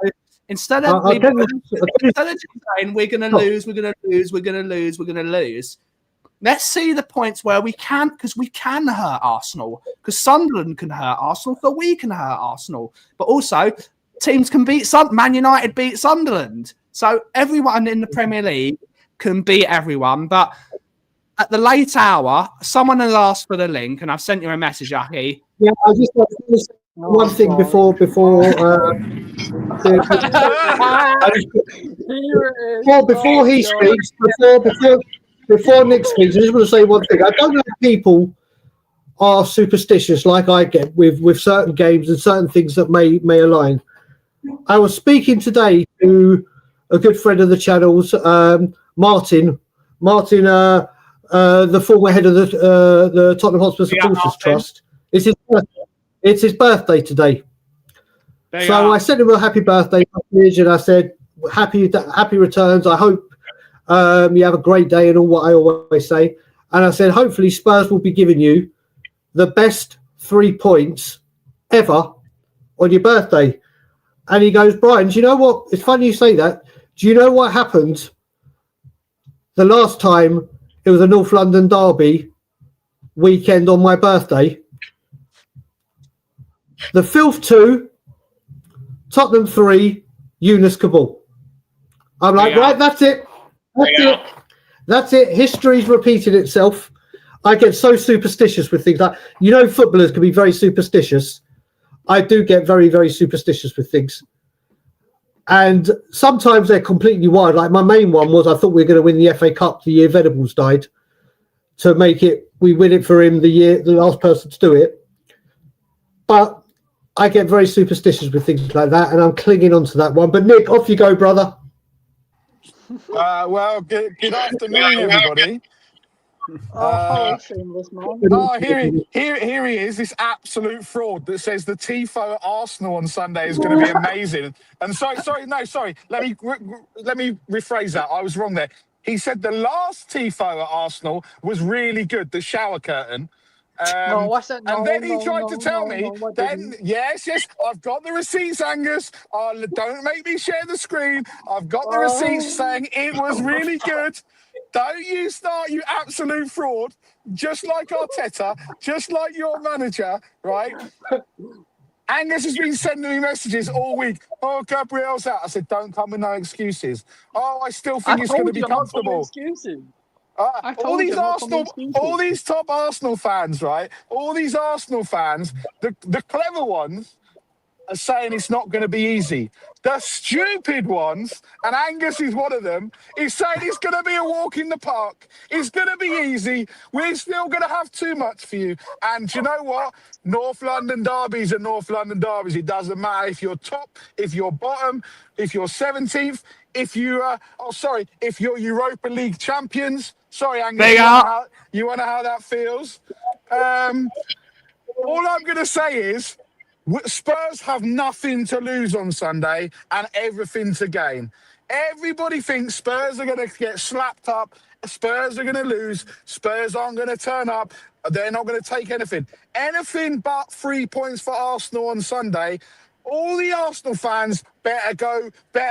instead of just saying we're going to lose, let's see the points where we can, because we can hurt Arsenal, because Sunderland can hurt Arsenal, so we can hurt Arsenal. But also, teams can beat Man United beat Sunderland. So everyone in the Premier League can beat everyone. But at the late hour, someone has asked for the link, and I've sent you a message, Aki. Yeah, I just want to say one thing before he speaks, before Nick speaks, I just want to say one thing. I don't know if people are superstitious like I get with certain games and certain things that may align. I was speaking today to a good friend of the channel's, Martin, the former head of the Tottenham Hotspur Supporters Trust. It's his birthday today. So I sent him a happy birthday message and I said, happy returns. I hope you have a great day and all what I always say. And I said, hopefully Spurs will be giving you the best 3 points ever on your birthday. And he goes, Brian, do you know what? It's funny you say that. Do you know what happened the last time it was a North London derby weekend on my birthday? The Filth 2, Tottenham 3, Yunus Kabul. I'm like, right, that's it. That's it. History's repeated itself. I get so superstitious with things like, footballers can be very superstitious. I do get very, very superstitious with things. And sometimes they're completely wild. Like my main one was I thought we were going to win the FA Cup the year Venables died. To make it, we win it for him the last person to do it. But I get very superstitious with things like that, and I'm clinging onto that one. But Nick, off you go, brother. Well, good afternoon, everybody. Shameless, man. Here he is, this absolute fraud that says the tifo at Arsenal on Sunday is going to be amazing. And sorry. Let me rephrase that. I was wrong there. He said the last tifo at Arsenal was really good, the shower curtain. And then he tried to tell me, yes, I've got the receipts, Angus. Don't make me share the screen. I've got the receipts saying it was really good. Don't you start, you absolute fraud. Just like Arteta, just like your manager, right? Angus has been sending me messages all week. Oh, Gabriel's out. I said, don't come with no excuses. Oh, I still think it's going to be comfortable. All these top Arsenal fans, right? All these Arsenal fans, the clever ones are saying it's not going to be easy. The stupid ones, and Angus is one of them, is saying it's going to be a walk in the park. It's going to be easy. We're still going to have too much for you. And you know what? North London derbies are North London derbies. It doesn't matter if you're top, if you're bottom, if you're 17th, if you're Europa League champions. Sorry, Angus, you want to know how that feels? All I'm going to say is Spurs have nothing to lose on Sunday and everything to gain. Everybody thinks Spurs are going to get slapped up. Spurs are going to lose. Spurs aren't going to turn up. They're not going to take anything. Anything but 3 points for Arsenal on Sunday. All the Arsenal fans better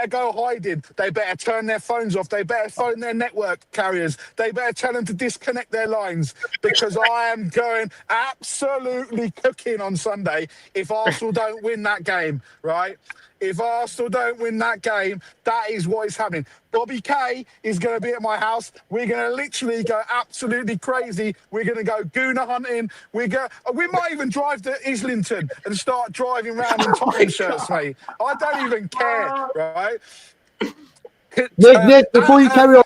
go hiding. They better turn their phones off. They better phone their network carriers. They better tell them to disconnect their lines, because I am going absolutely cooking on Sunday if Arsenal don't win that game, right? If Arsenal don't win that game, that is what is happening. Bobby K is going to be at my house. We're going to literally go absolutely crazy. We're going to go Gooner hunting. We might even drive to Islington and start driving around in Tottenham shirts, mate. I don't even care, right? Nick, before you carry on,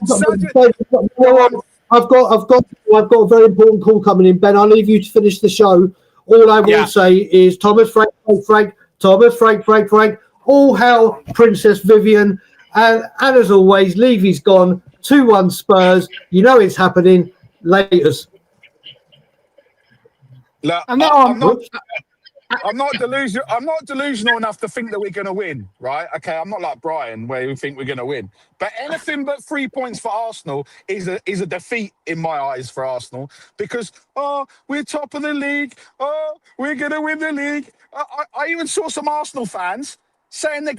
I've got a very important call coming in. Ben, I'll leave you to finish the show. All I will say is Thomas, Frank, all hail Princess Vivian. And as always, Levy's gone. 2-1 Spurs. You know it's happening. Laters. Look, I'm not delusional enough to think that we're going to win, right? Okay, I'm not like Brian, where we think we're going to win. But anything but 3 points for Arsenal is a defeat in my eyes for Arsenal, because we're top of the league. We're going to win the league. I even saw some Arsenal fans saying they're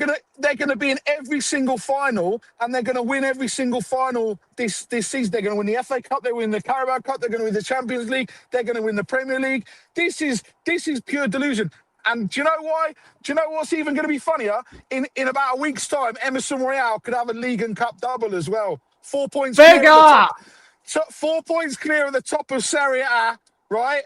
gonna be in every single final, and they're gonna win every single final this season. They're gonna win the FA Cup, they win the Carabao Cup, they're gonna win the Champions League, they're gonna win the Premier League. This is pure delusion. And do you know why? Do you know what's even gonna be funnier? In about a week's time, Emerson Royale could have a League and Cup double as well. 4 points clear. 4 points clear at the top of Serie A, right?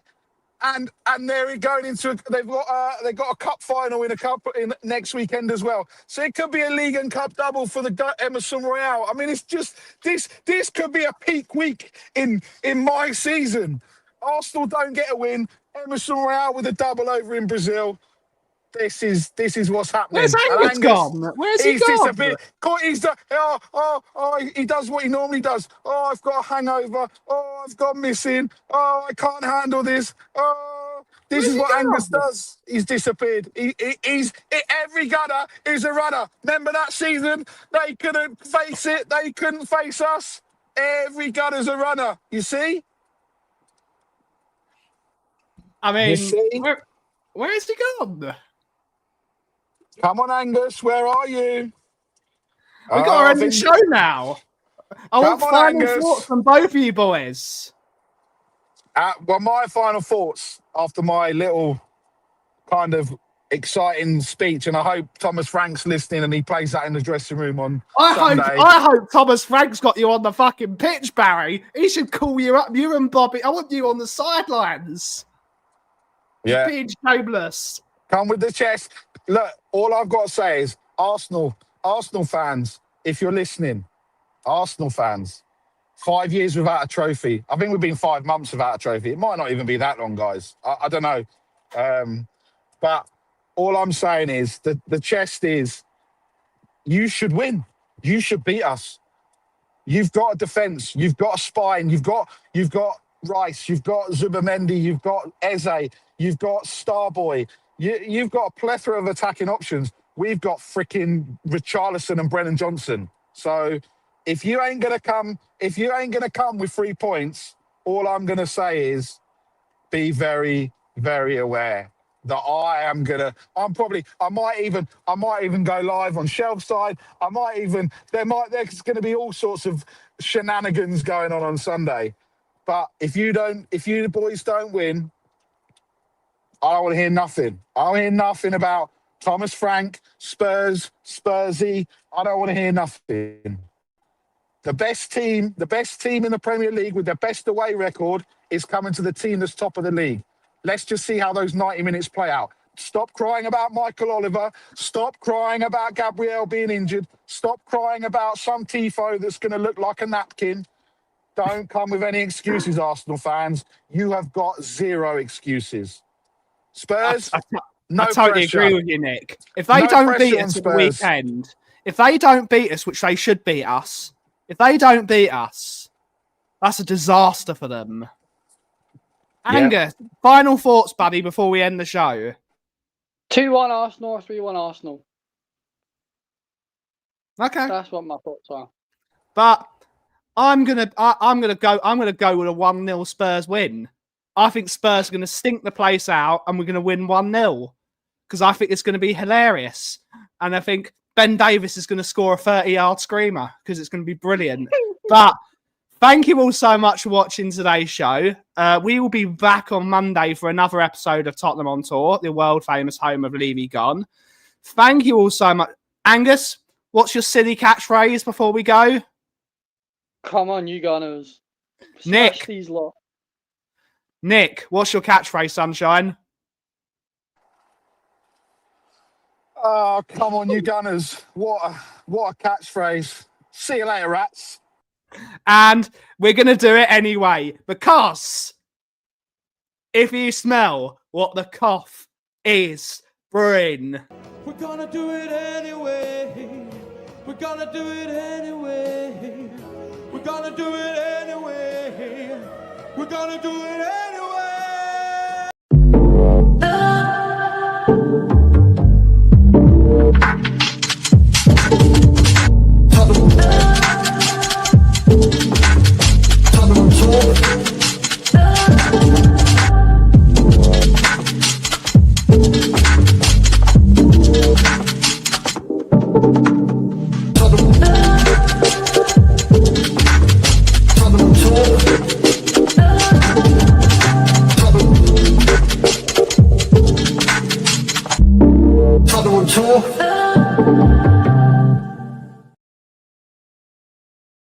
And they're going into they've got a cup final in next weekend as well. So it could be a League and Cup double for the Emerson Royale. I mean, it's just this could be a peak week in my season. Arsenal don't get a win. Emerson Royale with a double over in Brazil. This is what's happening. Where's Angus gone? Where's he gone? He does what he normally does. Oh, I've got a hangover. Oh, I've gone missing. Oh, I can't handle this. Oh, This is what Angus does. He's disappeared. Every gunner is a runner. Remember that season? They couldn't face it. They couldn't face us. Every gunner's a runner. You see? I mean, where is he gone? Come on, Angus. Where are you? We got to end the show now. I want final thoughts from both of you boys. Well, my final thoughts after my little kind of exciting speech, and I hope Thomas Frank's listening and he plays that in the dressing room on Sunday. I hope Thomas Frank's got you on the fucking pitch, Barry. He should call you up, you and Bobby. I want you on the sidelines. Yeah. Being shameless. Come with the chest. Look, all I've got to say is Arsenal fans, if you're listening, Arsenal fans, 5 years without a trophy. I think we've been 5 months without a trophy. It might not even be that long, guys. I don't know. But all I'm saying is that the chest is, you should win. You should beat us. You've got a defence. You've got a spine. You've got Rice. You've got Zubamendi. You've got Eze. You've got Starboy. You've got a plethora of attacking options. We've got freaking Richarlison and Brennan Johnson. So if you ain't gonna come with 3 points, all I'm gonna say is be very, very aware that I might even go live on Shelf Side. There's gonna be all sorts of shenanigans going on Sunday. But if you boys don't win, I don't want to hear nothing. I don't hear nothing about Thomas Frank, Spurs, Spursy. I don't want to hear nothing. The best team in the Premier League with the best away record is coming to the team that's top of the league. Let's just see how those 90 minutes play out. Stop crying about Michael Oliver. Stop crying about Gabriel being injured. Stop crying about some tifo that's going to look like a napkin. Don't come with any excuses, Arsenal fans. You have got 0 excuses. Spurs, I totally agree with you, Nick. If they don't beat us at the weekend, if they don't beat us, which they should beat us, if they don't beat us, that's a disaster for them. Yeah. Angus, final thoughts, buddy, before we end the show. 2-1 Arsenal or 3-1 Arsenal. Okay, that's what my thoughts are. But I'm gonna go with a 1-0 Spurs win. I think Spurs are going to stink the place out and we're going to win 1-0 because I think it's going to be hilarious. And I think Ben Davis is going to score a 30-yard screamer because it's going to be brilliant. But thank you all so much for watching today's show. We will be back on Monday for another episode of Tottenham on Tour, the world-famous home of Levy Gunn. Thank you all so much. Angus, what's your silly catchphrase before we go? Come on, you Gunners. Nick. These lot. Nick, what's your catchphrase, sunshine? Oh, come on, you Gunners. What a catchphrase. See you later, rats. And we're going to do it anyway, because if you smell what the Kauff is brewing. We're going to do it anyway. We're going to do it anyway. We're going to do it anyway. We're going to do it anyway. Tour.